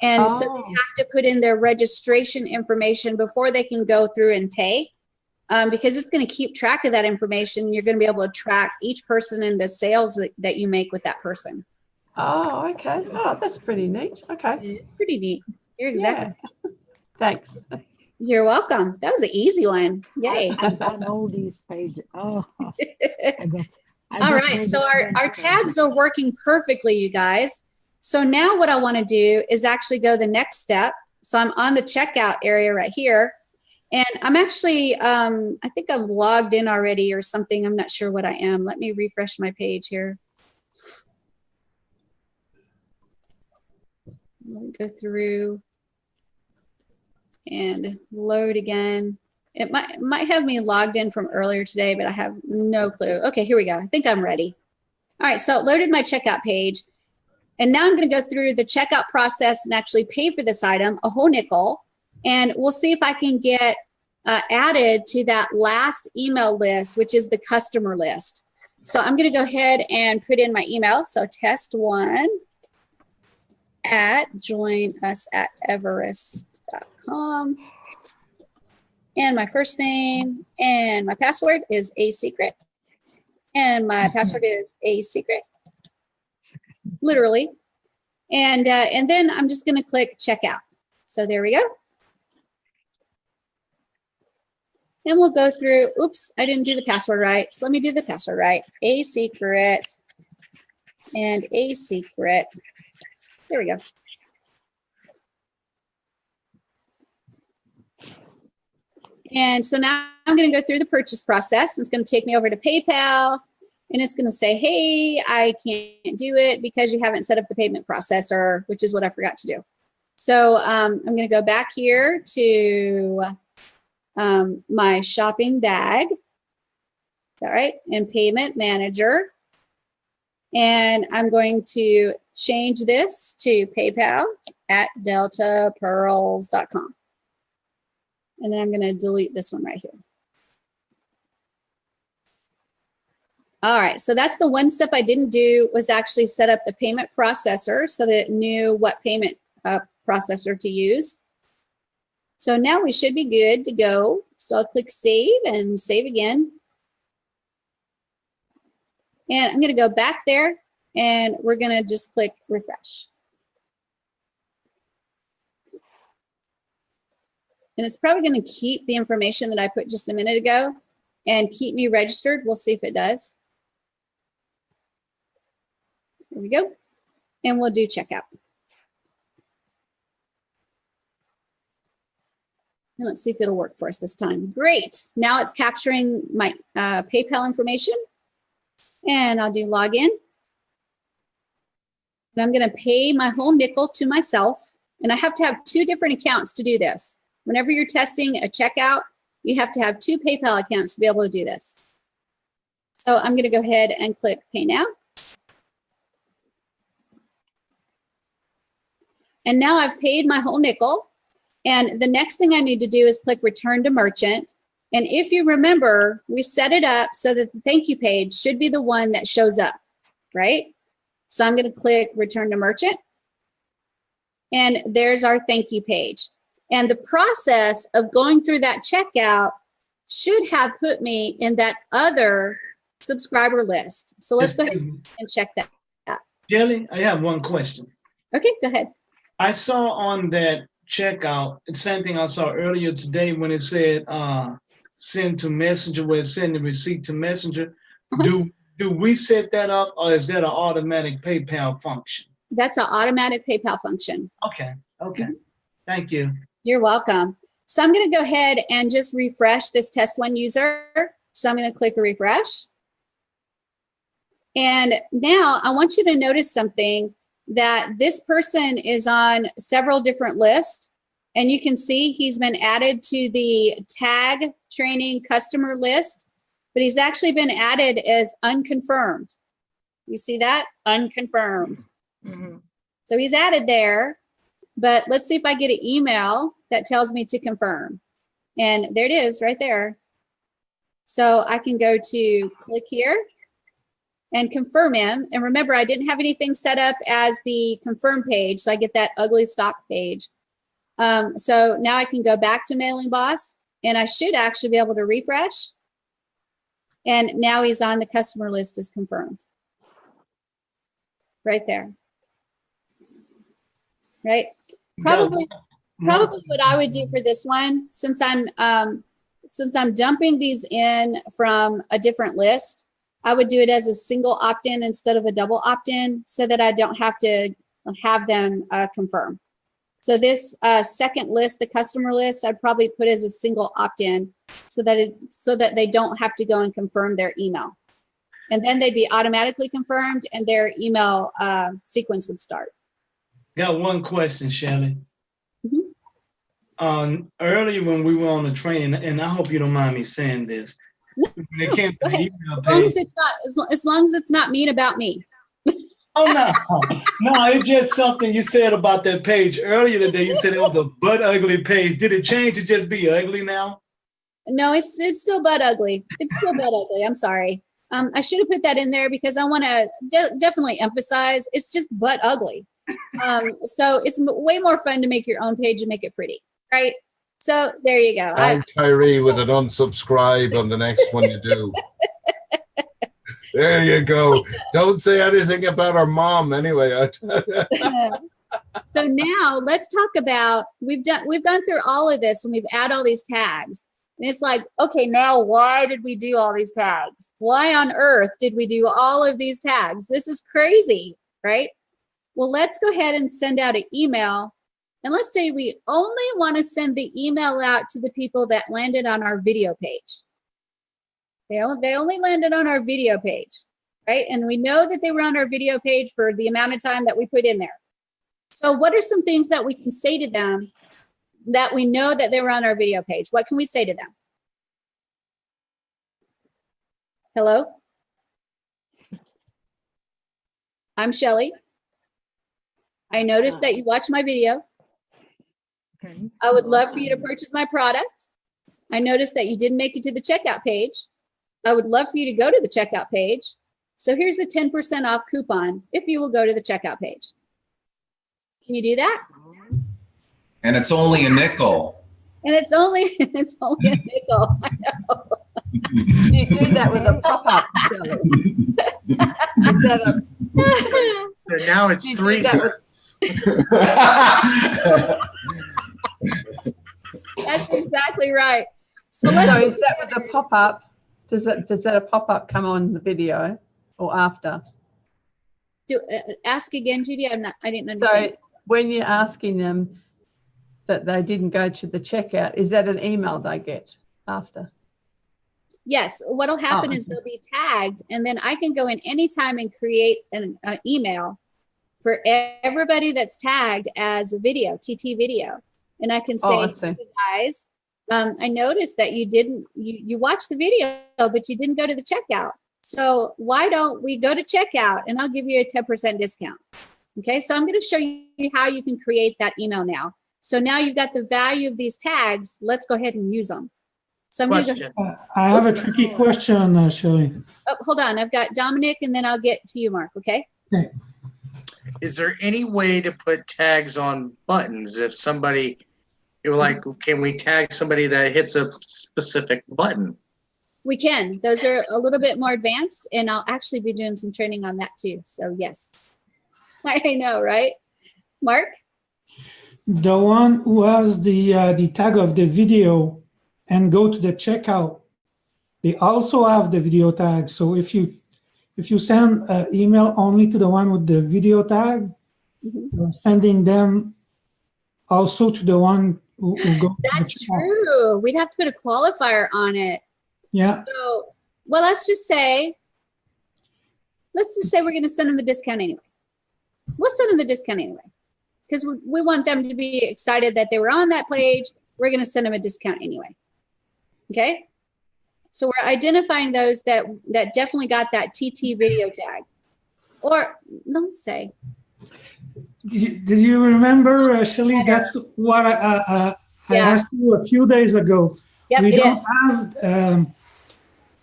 [SPEAKER 2] And so they have to put in their registration information before they can go through and pay. Because it's going to keep track of that information. You're going to be able to track each person and the sales that you make with that person.
[SPEAKER 11] Oh, okay. Oh, that's pretty neat. Okay.
[SPEAKER 2] It's pretty neat. You're exactly.
[SPEAKER 11] Yeah. Thanks.
[SPEAKER 2] You're welcome. That was an easy one. Yay.
[SPEAKER 3] I've done all these pages. Oh.
[SPEAKER 2] All right. So our tags are working perfectly, you guys. So now what I want to do is actually go the next step. So I'm on the checkout area right here. And I'm actually, I think I'm logged in already or something. I'm not sure what I am. Let me refresh my page here. Let me go through and load again. It might have me logged in from earlier today, but I have no clue. Okay, here we go. I think I'm ready. All right, so it loaded my checkout page. And now I'm going to go through the checkout process and actually pay for this item, a whole nickel. And we'll see if I can get added to that last email list, which is the customer list. So I'm going to go ahead and put in my email. So test1@joinusateverest.com. And my first name and my password is a secret. And my password is a secret, literally. And then I'm just going to click checkout. So there we go. And we'll go through, oops, I didn't do the password right. So let me do the password right. A secret and a secret. There we go. And so now I'm going to go through the purchase process. It's going to take me over to PayPal. And it's going to say, hey, I can't do it because you haven't set up the payment processor, which is what I forgot to do. So I'm going to go back here to my shopping bag. Is that right? And payment manager. And I'm going to change this to PayPal@deltapearls.com. And then I'm going to delete this one right here. All right, so that's the one step I didn't do, was actually set up the payment processor so that it knew what payment processor to use. So now we should be good to go. So I'll click save and save again. And I'm going to go back there and we're going to just click refresh. And it's probably going to keep the information that I put just a minute ago and keep me registered. We'll see if it does. There we go. And we'll do checkout. And let's see if it'll work for us this time. Great. Now it's capturing my PayPal information. And I'll do login. And I'm going to pay my whole nickel to myself. And I have to have 2 different accounts to do this. Whenever you're testing a checkout, you have to have 2 PayPal accounts to be able to do this. So I'm going to go ahead and click Pay Now. And now I've paid my whole nickel. And the next thing I need to do is click return to merchant. And if you remember, we set it up so that the thank you page should be the one that shows up, right? So I'm going to click return to merchant. And there's our thank you page. And the process of going through that checkout should have put me in that other subscriber list. So let's go ahead and check that out.
[SPEAKER 10] Jelly, I have one question.
[SPEAKER 2] Okay, go ahead.
[SPEAKER 10] I saw on that checkout, the same thing I saw earlier today when it said send to messenger, where it's send the receipt to messenger. Do we set that up, or is that an automatic PayPal function?
[SPEAKER 2] That's an automatic PayPal function.
[SPEAKER 10] Okay. Thank you.
[SPEAKER 2] You're welcome. So I'm going to go ahead and just refresh this test one user. So I'm going to click refresh. And now I want you to notice something, that this person is on several different lists. And you can see he's been added to the tag training customer list, but he's actually been added as unconfirmed. You see that? Unconfirmed.
[SPEAKER 3] Mm-hmm.
[SPEAKER 2] So he's added there, but let's see if I get an email that tells me to confirm. And there it is right there. So I can go to click here and confirm him. And remember, I didn't have anything set up as the confirm page, so I get that ugly stock page. So now I can go back to Mailing Boss, and I should actually be able to refresh. And now he's on the customer list as confirmed. Right there. Right? Probably what I would do for this one, since I'm dumping these in from a different list, I would do it as a single opt-in instead of a double opt-in, so that I don't have to have them confirm. So this second list, the customer list, I'd probably put as a single opt-in, so that they don't have to go and confirm their email. And then they'd be automatically confirmed, and their email sequence would start.
[SPEAKER 10] Got one question, Shelley. Earlier when we were on the training, and I hope you don't mind me saying this, when it came to the email page,
[SPEAKER 2] as long as it's not mean about me.
[SPEAKER 10] Oh no, it's just something you said about that page earlier today. You said it was a butt ugly page. Did it change to just be ugly now?
[SPEAKER 2] No, it's still butt ugly. It's still butt ugly. I'm sorry. I should have put that in there because I want to definitely emphasize it's just butt ugly. So it's way more fun to make your own page and make it pretty, right? So there you go.
[SPEAKER 13] Thank Tyree with an unsubscribe on the next one you do. There you go. Don't say anything about our mom anyway.
[SPEAKER 2] So now let's talk about, we've gone through all of this and we've added all these tags. And it's like, okay, now why did we do all these tags? Why on earth did we do all of these tags? This is crazy, right? Well, let's go ahead and send out an email. And let's say we only want to send the email out to the people that landed on our video page. They only landed on our video page, right? And we know that they were on our video page for the amount of time that we put in there. So what are some things that we can say to them that we know that they were on our video page? What can we say to them? Hello? I'm Shelley. I noticed that you watched my video.
[SPEAKER 3] Okay.
[SPEAKER 2] I would love for you to purchase my product. I noticed that you didn't make it to the checkout page. I would love for you to go to the checkout page. So here's a 10% off coupon if you will go to the checkout page. Can you do that?
[SPEAKER 14] And it's only a nickel.
[SPEAKER 2] And it's only a nickel. I know.
[SPEAKER 11] You do that with a pop-up.
[SPEAKER 12] So now it's 3 cents.
[SPEAKER 2] That's exactly right.
[SPEAKER 11] So is that with a pop-up? Does that a pop-up come on the video or after?
[SPEAKER 2] Ask again, Judy. I didn't understand.
[SPEAKER 11] So when you're asking them that they didn't go to the checkout, is that an email they get after?
[SPEAKER 2] Yes. What'll happen is they'll be tagged, and then I can go in anytime and create an email for everybody that's tagged as a video, TT video, and I can say, hey guys, I noticed that you watched the video, but you didn't go to the checkout. So why don't we go to checkout and I'll give you a 10% discount. Okay, so I'm going to show you how you can create that email now. So now you've got the value of these tags. Let's go ahead and use them. So I'm going to go.
[SPEAKER 5] I have a tricky question, Shelley.
[SPEAKER 2] Oh, hold on. I've got Dominic, and then I'll get to you, Mark. Okay.
[SPEAKER 5] Okay.
[SPEAKER 12] Is there any way to put tags on buttons if somebody, like, can we tag somebody that hits a specific button?
[SPEAKER 2] We can. Those are a little bit more advanced, and I'll actually be doing some training on that too. So yes, I know, right? Mark?
[SPEAKER 5] The one who has the tag of the video and go to the checkout, they also have the video tag. So if you send an email only to the one with the video tag, you're sending them also to the one who goes to the checkout.
[SPEAKER 2] True. We'd have to put a qualifier on it.
[SPEAKER 5] Yeah.
[SPEAKER 2] So, well, let's just say we're going to send them the discount anyway. We'll send them the discount anyway because we want them to be excited that they were on that page. We're going to send them a discount anyway. Okay. So we're identifying those that definitely got that TT video tag. Or let's say.
[SPEAKER 5] Did you remember, Shelley? That's what I asked you a few days ago.
[SPEAKER 2] Yep,
[SPEAKER 5] we don't have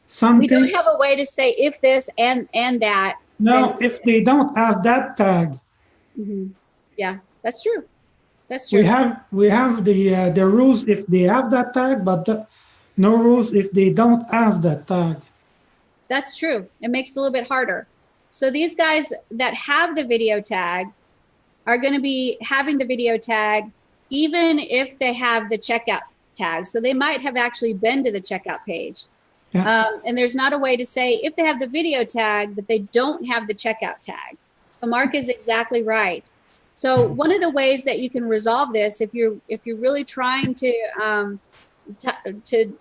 [SPEAKER 5] something.
[SPEAKER 2] We don't have a way to say if this and that.
[SPEAKER 5] No, if they don't have that tag.
[SPEAKER 2] Yeah, that's true. That's true.
[SPEAKER 5] We have the rules if they have that tag, but no rules if they don't have that tag.
[SPEAKER 2] That's true. It makes it a little bit harder. So these guys that have the video tag are going to be having the video tag even if they have the checkout tag. So they might have actually been to the checkout page. Yeah. And there's not a way to say if they have the video tag, but they don't have the checkout tag. So Mark is exactly right. So one of the ways that you can resolve this, if you're really trying to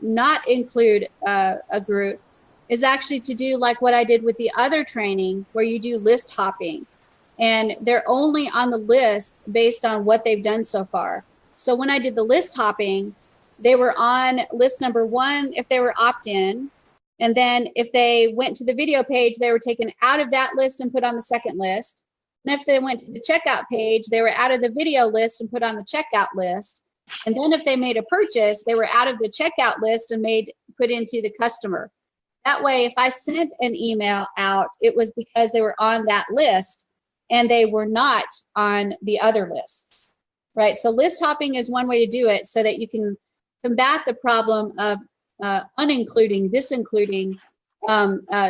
[SPEAKER 2] not include a group, is actually to do like what I did with the other training, where you do list hopping, and they're only on the list based on what they've done so far. So when I did the list hopping, they were on list number 1 if they were opt-in. And then if they went to the video page, they were taken out of that list and put on the second list. And if they went to the checkout page, they were out of the video list and put on the checkout list. And then if they made a purchase, they were out of the checkout list and put into the customer. That way, if I sent an email out, it was because they were on that list and they were not on the other lists, right? So list hopping is one way to do it so that you can combat the problem of disincluding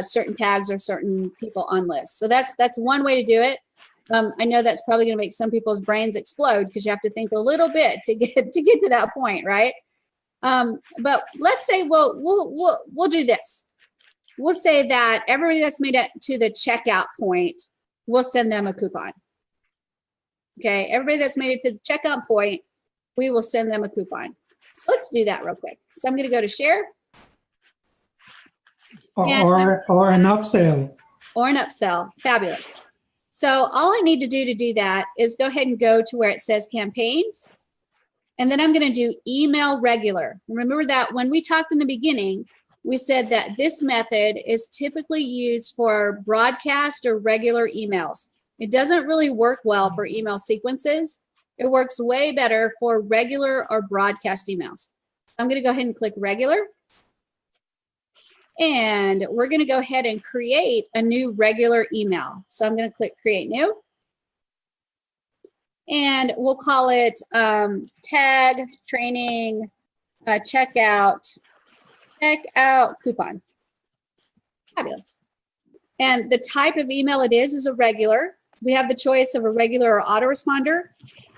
[SPEAKER 2] certain tags or certain people on lists. So that's one way to do it. I know that's probably going to make some people's brains explode because you have to think a little bit to get to that point, right? But let's say we'll do this. We'll say that everybody that's made it to the checkout point, we'll send them a coupon. Okay, everybody that's made it to the checkout point, we will send them a coupon. So let's do that real quick. So I'm going to go to share.
[SPEAKER 5] Or an upsell.
[SPEAKER 2] Or an upsell. Fabulous. So all I need to do that is go ahead and go to where it says campaigns. And then I'm going to do email regular. Remember that when we talked in the beginning, we said that this method is typically used for broadcast or regular emails. It doesn't really work well for email sequences. It works way better for regular or broadcast emails. So I'm going to go ahead and click regular. And we're going to go ahead and create a new regular email. So I'm going to click create new. And we'll call it tag training checkout coupon. Fabulous. And the type of email it is a regular. We have the choice of a regular or autoresponder.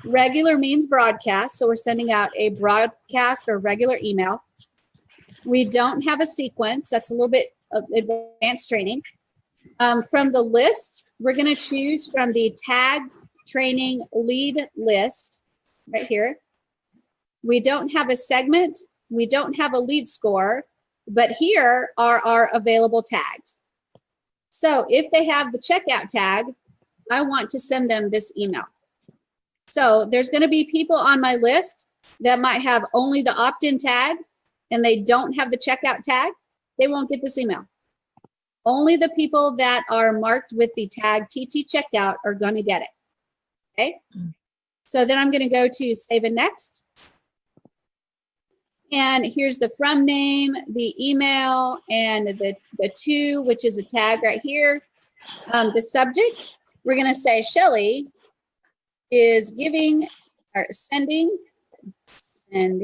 [SPEAKER 2] Regular means broadcast, so we're sending out a broadcast or regular email. We don't have a sequence. That's a little bit of advanced training. From the list, we're going to choose from the tag training lead list right here. We don't have a segment. We don't have a lead score, but here are our available tags. So if they have the checkout tag, I want to send them this email. So there's going to be people on my list that might have only the opt-in tag and they don't have the checkout tag. They won't get this email. Only the people that are marked with the tag TT checkout are going to get it. Okay. So then I'm going to go to Save and Next. And here's the from name, the email, and the to, which is a tag right here. The subject, we're going to say Shelly is giving or sending, spell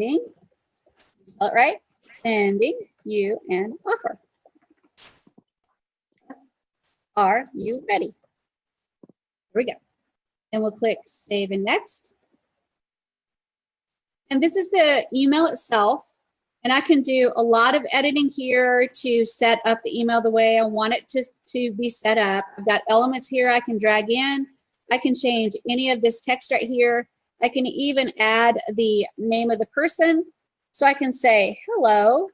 [SPEAKER 2] it right, sending you an offer. Are you ready? Here we go. And we'll click Save and Next. And this is the email itself. And I can do a lot of editing here to set up the email the way I want it to be set up. I've got elements here I can drag in. I can change any of this text right here. I can even add the name of the person. So I can say hello,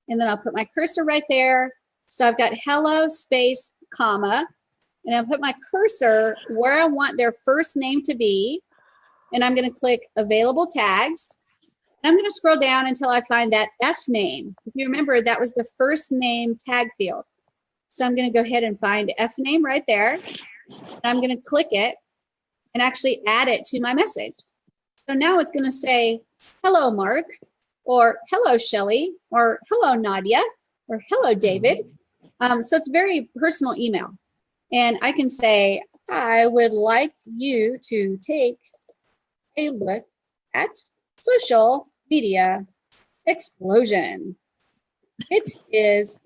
[SPEAKER 2] and then I'll put my cursor right there. So I've got hello space, comma, and I'll put my cursor where I want their first name to be. And I'm going to click available tags. And I'm going to scroll down until I find that F name. If you remember, that was the first name tag field. So I'm going to go ahead and find F name right there. And I'm going to click it and actually add it to my message. So now it's going to say, hello, Mark, or hello, Shelly, or hello, Nadia, or hello, David. So it's very personal email. And I can say, I would like you to take a look at social media explosion. It is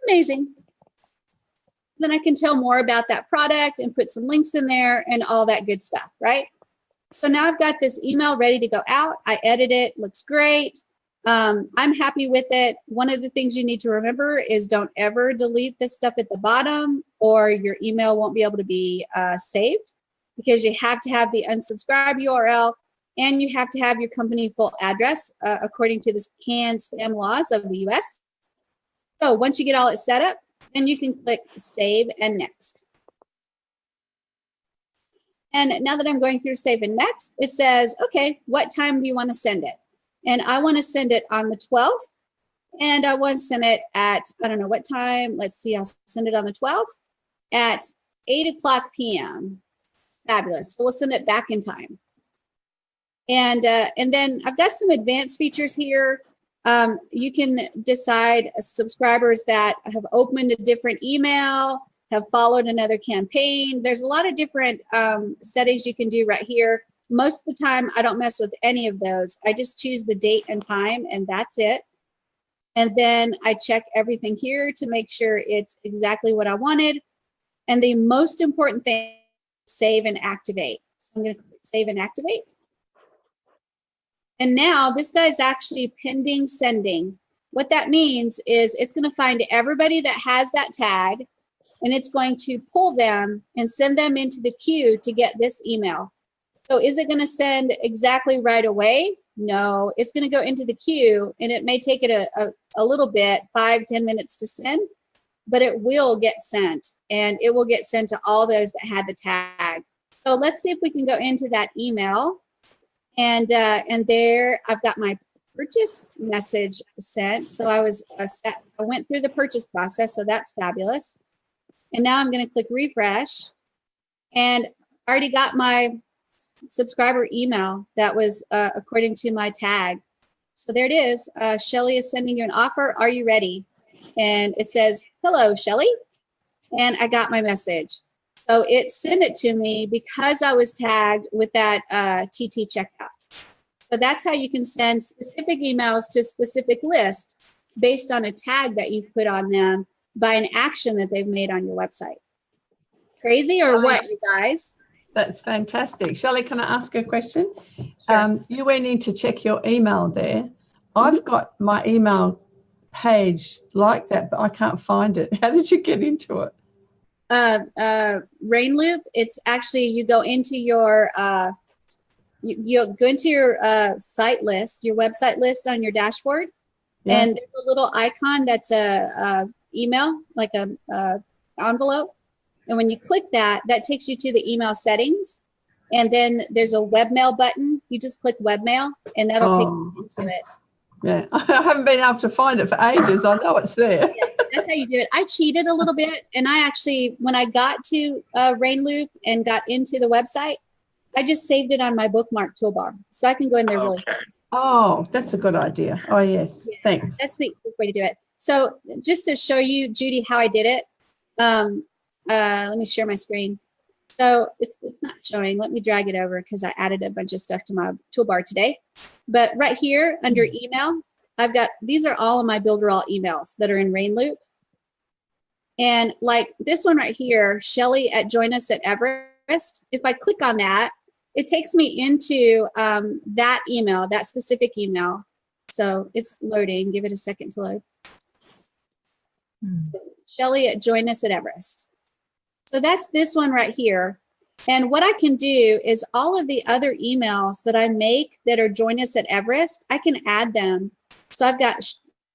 [SPEAKER 2] amazing. Then I can tell more about that product and put some links in there and all that good stuff, right? So now I've got this email ready to go out. I edit it, looks great. I'm happy with it. One of the things you need to remember is don't ever delete this stuff at the bottom or your email won't be able to be saved, because you have to have the unsubscribe URL and you have to have your company full address according to the canned spam laws of the US. So once you get all it set up, then you can click Save and Next. And now that I'm going through Save and Next, it says, okay, what time do you want to send it? And I want to send it on the 12th. And I want to send it at, I don't know what time. Let's see, I'll send it on the 12th at 8 o'clock p.m. Fabulous. So we'll send it back in time. And then I've got some advanced features here. You can decide subscribers that have opened a different email, have followed another campaign. There's a lot of different settings you can do right here. Most of the time, I don't mess with any of those. I just choose the date and time, and that's it. And then I check everything here to make sure it's exactly what I wanted. And the most important thing, save and activate. So I'm going to save and activate. And now this guy's actually pending sending. What that means is it's going to find everybody that has that tag, and it's going to pull them and send them into the queue to get this email. So is it going to send exactly right away? No, it's going to go into the queue, and it may take it a little bit, 5-10 minutes to send, but it will get sent, and it will get sent to all those that had the tag. So let's see if we can go into that email. And there I've got my purchase message sent. So I went through the purchase process, so that's fabulous. And now I'm going to click refresh, and I already got my subscriber email that was according to my tag. So there it is. Shelly is sending you an offer. Are you ready? And it says, hello, Shelly. And I got my message. So it sent it to me because I was tagged with that TT checkout. So that's how you can send specific emails to a specific list based on a tag that you've put on them by an action that they've made on your website. Crazy or what, you guys?
[SPEAKER 11] That's fantastic. Shelley, can I ask a question? Sure. You went in to check your email there. I've got my email page like that, but I can't find it. How did you get into it?
[SPEAKER 2] Rainloop, it's actually, you go into your you go into your site list, your website list on your dashboard, and there's a little icon that's a email, like a envelope. And when you click that, that takes you to the email settings. And then there's a webmail button. You just click webmail, and that'll take you into it.
[SPEAKER 11] Yeah, I haven't been able to find it for ages. I know it's there.
[SPEAKER 2] Yeah, that's how you do it. I cheated a little bit, and I actually, when I got to Rainloop and got into the website, I just saved it on my bookmark toolbar, so I can go in there really fast.
[SPEAKER 11] Oh, that's a good idea. Oh, yes.
[SPEAKER 2] Yeah,
[SPEAKER 11] Thanks.
[SPEAKER 2] that's the easiest way to do it. So just to show you, Judy, how I did it, let me share my screen. So it's not showing. Let me drag it over because I added a bunch of stuff to my toolbar today. But right here under email, I've got, these are all of my Builderall emails that are in Rainloop. And like this one right here, Shelly at Join Us at Everest, if I click on that, it takes me into that email, that specific email. So it's loading. Give it a second to load. Shelly at Join Us at Everest. So that's this one right here. And what I can do is all of the other emails that I make that are Join Us at Everest, I can add them. So I've got,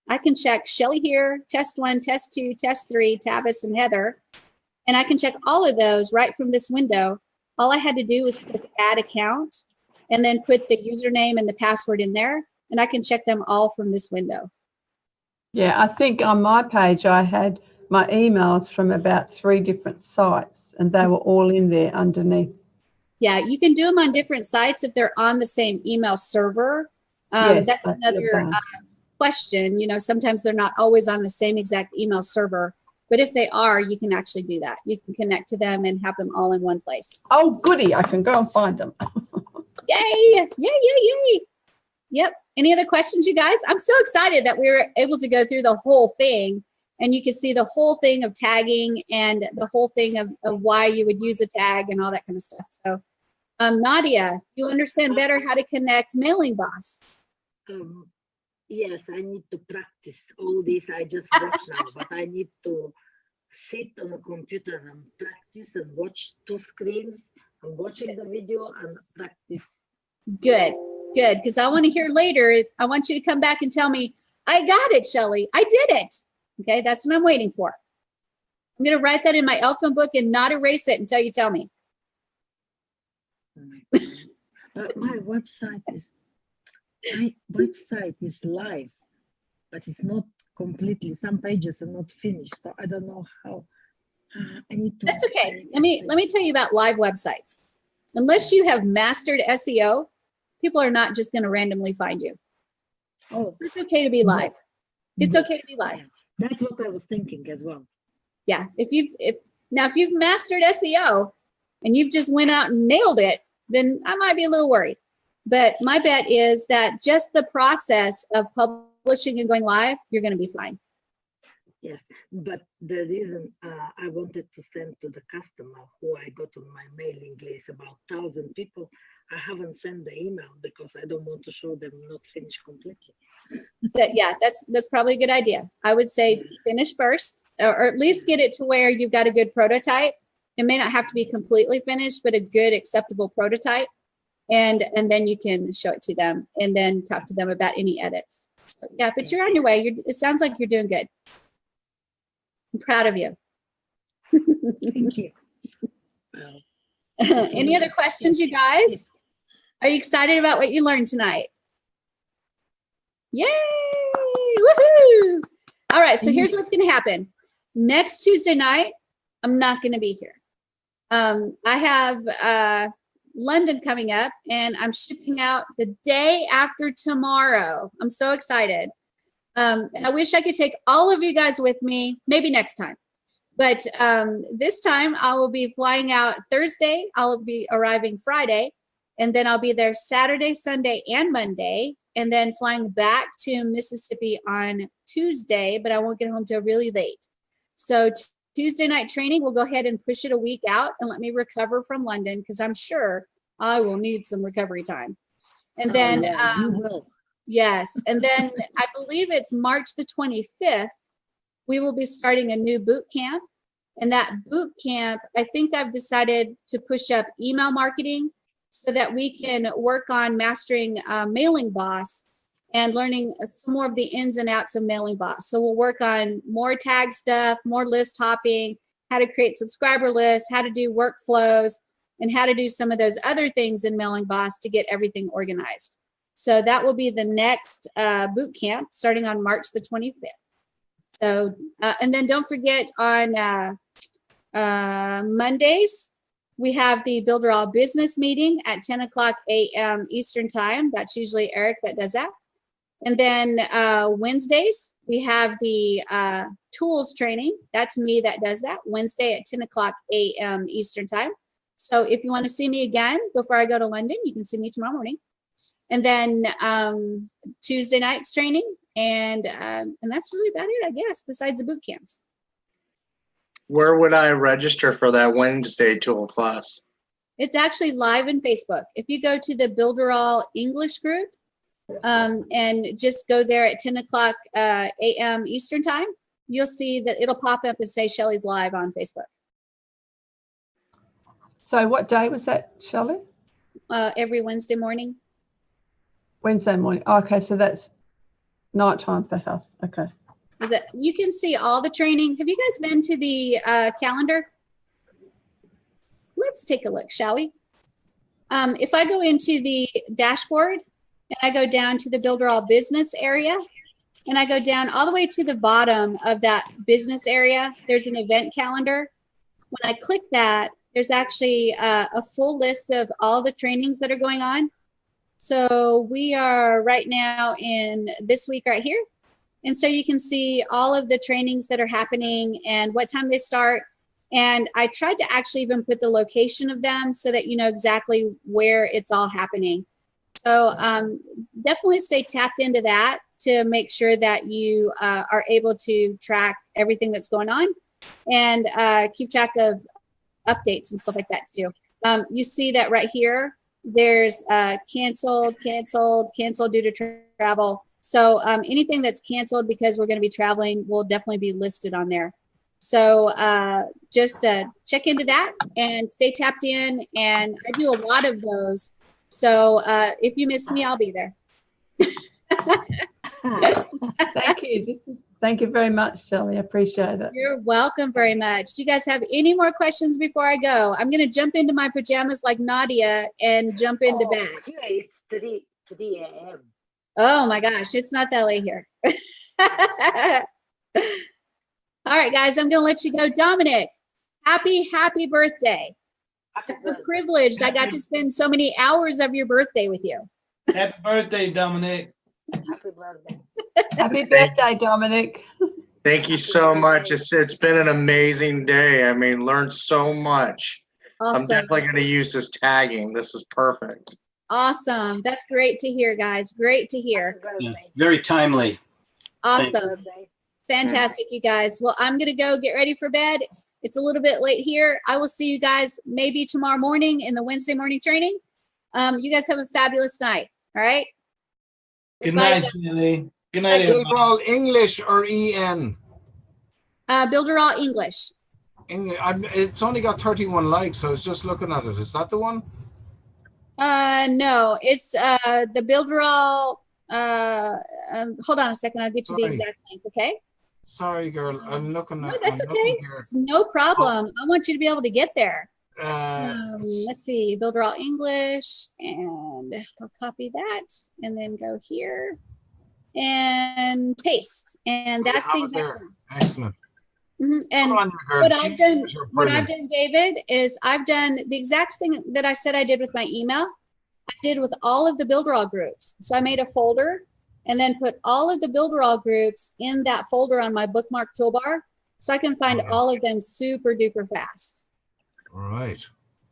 [SPEAKER 2] I can check Shelly here, test 1, test 2, test 3, Tavis and Heather. And I can check all of those right from this window. All I had to do was click add account and then put the username and the password in there. And I can check them all from this window.
[SPEAKER 11] Yeah, I think on my page I had my emails from about 3 different sites and they were all in there underneath.
[SPEAKER 2] Yeah, you can do them on different sites if they're on the same email server.
[SPEAKER 11] Yes,
[SPEAKER 2] that's another question. You know, sometimes they're not always on the same exact email server, but if they are, you can actually do that. You can connect to them and have them all in one place.
[SPEAKER 11] Oh, goody. I can go and find them.
[SPEAKER 2] Yay, yay, yay, yay. Yep. Any other questions, you guys? I'm so excited that we were able to go through the whole thing and you can see the whole thing of tagging and the whole thing of why you would use a tag and all that kind of stuff. So Nadia, you understand better how to connect Mailing Boss.
[SPEAKER 3] Yes, I need to practice all this. I just watch now, but I need to sit on a computer and practice and watch 2 screens. I'm watching the video and practice.
[SPEAKER 2] Good, good, because I want to hear later. I want you to come back and tell me, I got it, Shelly. I did it. Okay, that's what I'm waiting for. I'm going to write that in my elephant book and not erase it until you tell me.
[SPEAKER 3] My website is live, but it's not completely. Some pages are not finished, so I don't know how. I need to.
[SPEAKER 2] That's okay. Let me tell you about live websites. Unless you have mastered SEO, people are not just going to randomly find you.
[SPEAKER 3] Oh,
[SPEAKER 2] it's okay to be live. It's okay to be live.
[SPEAKER 3] That's what I was thinking as well.
[SPEAKER 2] Yeah. If you've mastered SEO and you've just went out and nailed it, then I might be a little worried. But my bet is that just the process of publishing and going live, you're going to be fine.
[SPEAKER 3] Yes, but the reason I wanted to send to the customer who I got on my mailing list, about 1,000 people, I haven't sent the email because I don't want to show them not finished completely.
[SPEAKER 2] Yeah, that's probably a good idea. I would say finish first, or at least get it to where you've got a good prototype. It may not have to be completely finished, but a good acceptable prototype. And then you can show it to them and then talk to them about any edits. So, yeah, but you're on your way. It sounds like you're doing good. I'm proud of you.
[SPEAKER 3] Thank you.
[SPEAKER 2] Any other questions, you guys? Are you excited about what you learned tonight? Yay! Woohoo! All right, so here's what's going to happen. Next Tuesday night, I'm not going to be here. I have London coming up, and I'm shipping out the day after tomorrow. I'm so excited. I wish I could take all of you guys with me, maybe next time. But this time I will be flying out Thursday. I'll be arriving Friday, and then I'll be there Saturday, Sunday, and Monday, and then flying back to Mississippi on Tuesday, but I won't get home till really late. So Tuesday night training, we'll go ahead and push it a week out and let me recover from London because I'm sure I will need some recovery time. And then, yes, and then I believe it's March the 25th, we will be starting a new boot camp. And that boot camp, I think I've decided to push up email marketing so that we can work on mastering Mailing Boss and learning some more of the ins and outs of Mailing Boss. So we'll work on more tag stuff, more list hopping, how to create subscriber lists, how to do workflows, and how to do some of those other things in Mailing Boss to get everything organized. So that will be the next boot camp starting on March the 25th. So, and then don't forget on Mondays, We have the Builderall business meeting at 10 o'clock a.m. Eastern time. That's usually Eric that does that. And then Wednesdays, we have the tools training. That's me that does that. Wednesday at 10 o'clock a.m. Eastern time. So if you want to see me again before I go to London, you can see me tomorrow morning. And then Tuesday nights training. And that's really about it, I guess, besides the boot camps.
[SPEAKER 12] Where would I register for that Wednesday tool class?
[SPEAKER 2] It's actually live in Facebook. If you go to the Builderall English group and just go there at 10 o'clock a.m. Eastern time, you'll see that it'll pop up and say Shelly's live on Facebook.
[SPEAKER 11] So what day was that, Shelley?
[SPEAKER 2] Every Wednesday morning.
[SPEAKER 11] Wednesday morning. Okay, so that's nighttime for us. Okay.
[SPEAKER 2] Is it, you can see all the training. Have you guys been to the calendar? Let's take a look, shall we? If I go into the dashboard and I go down to the Builderall business area and I go down all the way to the bottom of that business area, there's an event calendar. When I click that, there's actually a full list of all the trainings that are going on. So we are right now in this week right here. And so you can see all of the trainings that are happening and what time they start. And I tried to actually even put the location of them so that you know exactly where it's all happening. So definitely stay tapped into that to make sure that you are able to track everything that's going on and keep track of updates and stuff like that too. You see that right here, there's canceled due to travel. So anything that's canceled because we're going to be traveling will definitely be listed on there. So just check into that and stay tapped in. And I do a lot of those. So if you miss me, I'll be there.
[SPEAKER 11] Thank you. Thank you very much, Shelley. I appreciate it.
[SPEAKER 2] You're welcome very much. Do you guys have any more questions before I go? I'm going to jump into my pajamas like Nadia and jump into bed.
[SPEAKER 3] Yeah, it's 3 a.m.
[SPEAKER 2] Oh my gosh, it's not that late here. All right, guys, I'm going to let you go. Dominic, happy birthday. I feel privileged. I got to spend so many hours of your birthday with you.
[SPEAKER 10] Happy birthday, Dominic.
[SPEAKER 3] Happy birthday.
[SPEAKER 11] Happy birthday, Dominic.
[SPEAKER 12] Thank you so much. It's been an amazing day. I mean, learned so much.
[SPEAKER 2] Awesome.
[SPEAKER 12] I'm definitely going to use this tagging. This is perfect.
[SPEAKER 2] Awesome. That's great to hear, guys. Great to hear.
[SPEAKER 9] Yeah, very timely.
[SPEAKER 2] Awesome. Fantastic, you guys. Well, I'm going to go get ready for bed. It's a little bit late here. I will see you guys maybe tomorrow morning in the Wednesday morning training. You guys have a fabulous night. All right.
[SPEAKER 10] Good night, Shelley. Good night, everybody.
[SPEAKER 13] Builderall English or EN?
[SPEAKER 2] Builderall English.
[SPEAKER 13] It's only got 31 likes. I was just looking at it. Is that the one?
[SPEAKER 2] No, it's the Builderall. Hold on a second. I'll get you the exact link. Okay.
[SPEAKER 13] Sorry, girl. I'm looking at.
[SPEAKER 2] No, that's okay. It's no problem. I want you to be able to get there. Let's see, Builderall English, and I'll copy that, and then go here and paste, and that's the exact one.
[SPEAKER 13] Excellent.
[SPEAKER 2] And what I've done, David, is I've done the exact thing that I said I did with my email. I did with all of the Builderall groups. So I made a folder and then put all of the Builderall groups in that folder on my bookmark toolbar, so I can find all of them super duper fast.
[SPEAKER 13] All right.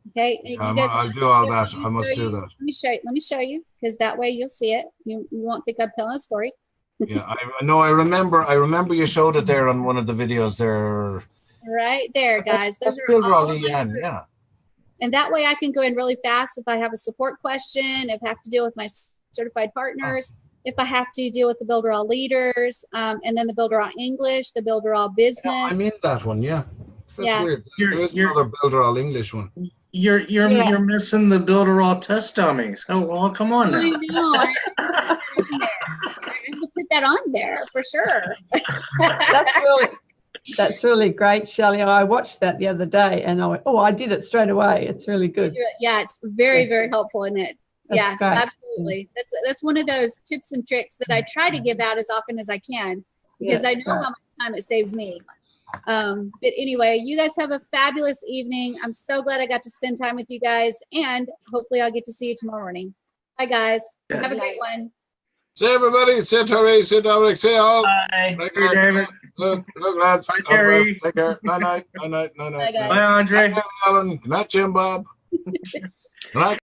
[SPEAKER 2] Okay.
[SPEAKER 13] I'll do all that. I must do that.
[SPEAKER 2] Let me show you, because that way you'll see it. You won't think I'm telling a story.
[SPEAKER 13] Yeah, I know. I remember you showed it there on one of the videos there.
[SPEAKER 2] Right there, guys.
[SPEAKER 13] That's
[SPEAKER 2] Those are all
[SPEAKER 13] Builderall EN, yeah.
[SPEAKER 2] And that way I can go in really fast if I have a support question, if I have to deal with my certified partners, if I have to deal with the Builderall leaders, and then the Builderall English, the Builderall business.
[SPEAKER 13] Yeah, I'm in that one, yeah. That's weird. There's
[SPEAKER 12] You're-
[SPEAKER 13] another Builderall English one.
[SPEAKER 12] You're missing the Builderall test dummies. Oh well, come on now.
[SPEAKER 2] I know. I have to put that on there for sure.
[SPEAKER 11] That's really great, Shelley. I watched that the other day and I went, oh, I did it straight away. It's really good.
[SPEAKER 2] Yeah, it's very, very helpful, isn't it?
[SPEAKER 11] That's great.
[SPEAKER 2] Absolutely. That's one of those tips and tricks that I try to give out as often as I can, because I know how much time it saves me. But anyway, you guys have a fabulous evening. I'm so glad I got to spend time with you guys, and hopefully I'll get to see you tomorrow morning. Bye, guys.
[SPEAKER 12] Yes.
[SPEAKER 2] Have a great one.
[SPEAKER 13] Say everybody, say Terry, say Dominic, say all.
[SPEAKER 10] Bye.
[SPEAKER 13] Take care. Look, lads.
[SPEAKER 12] Bye,
[SPEAKER 13] God
[SPEAKER 12] Terry.
[SPEAKER 13] bless. Take care. Night, night, night, night, night,
[SPEAKER 2] Bye,
[SPEAKER 13] night.
[SPEAKER 2] guys.
[SPEAKER 12] Bye, Andre.
[SPEAKER 13] Good night, Alan. Good night, Jim Bob. Good night.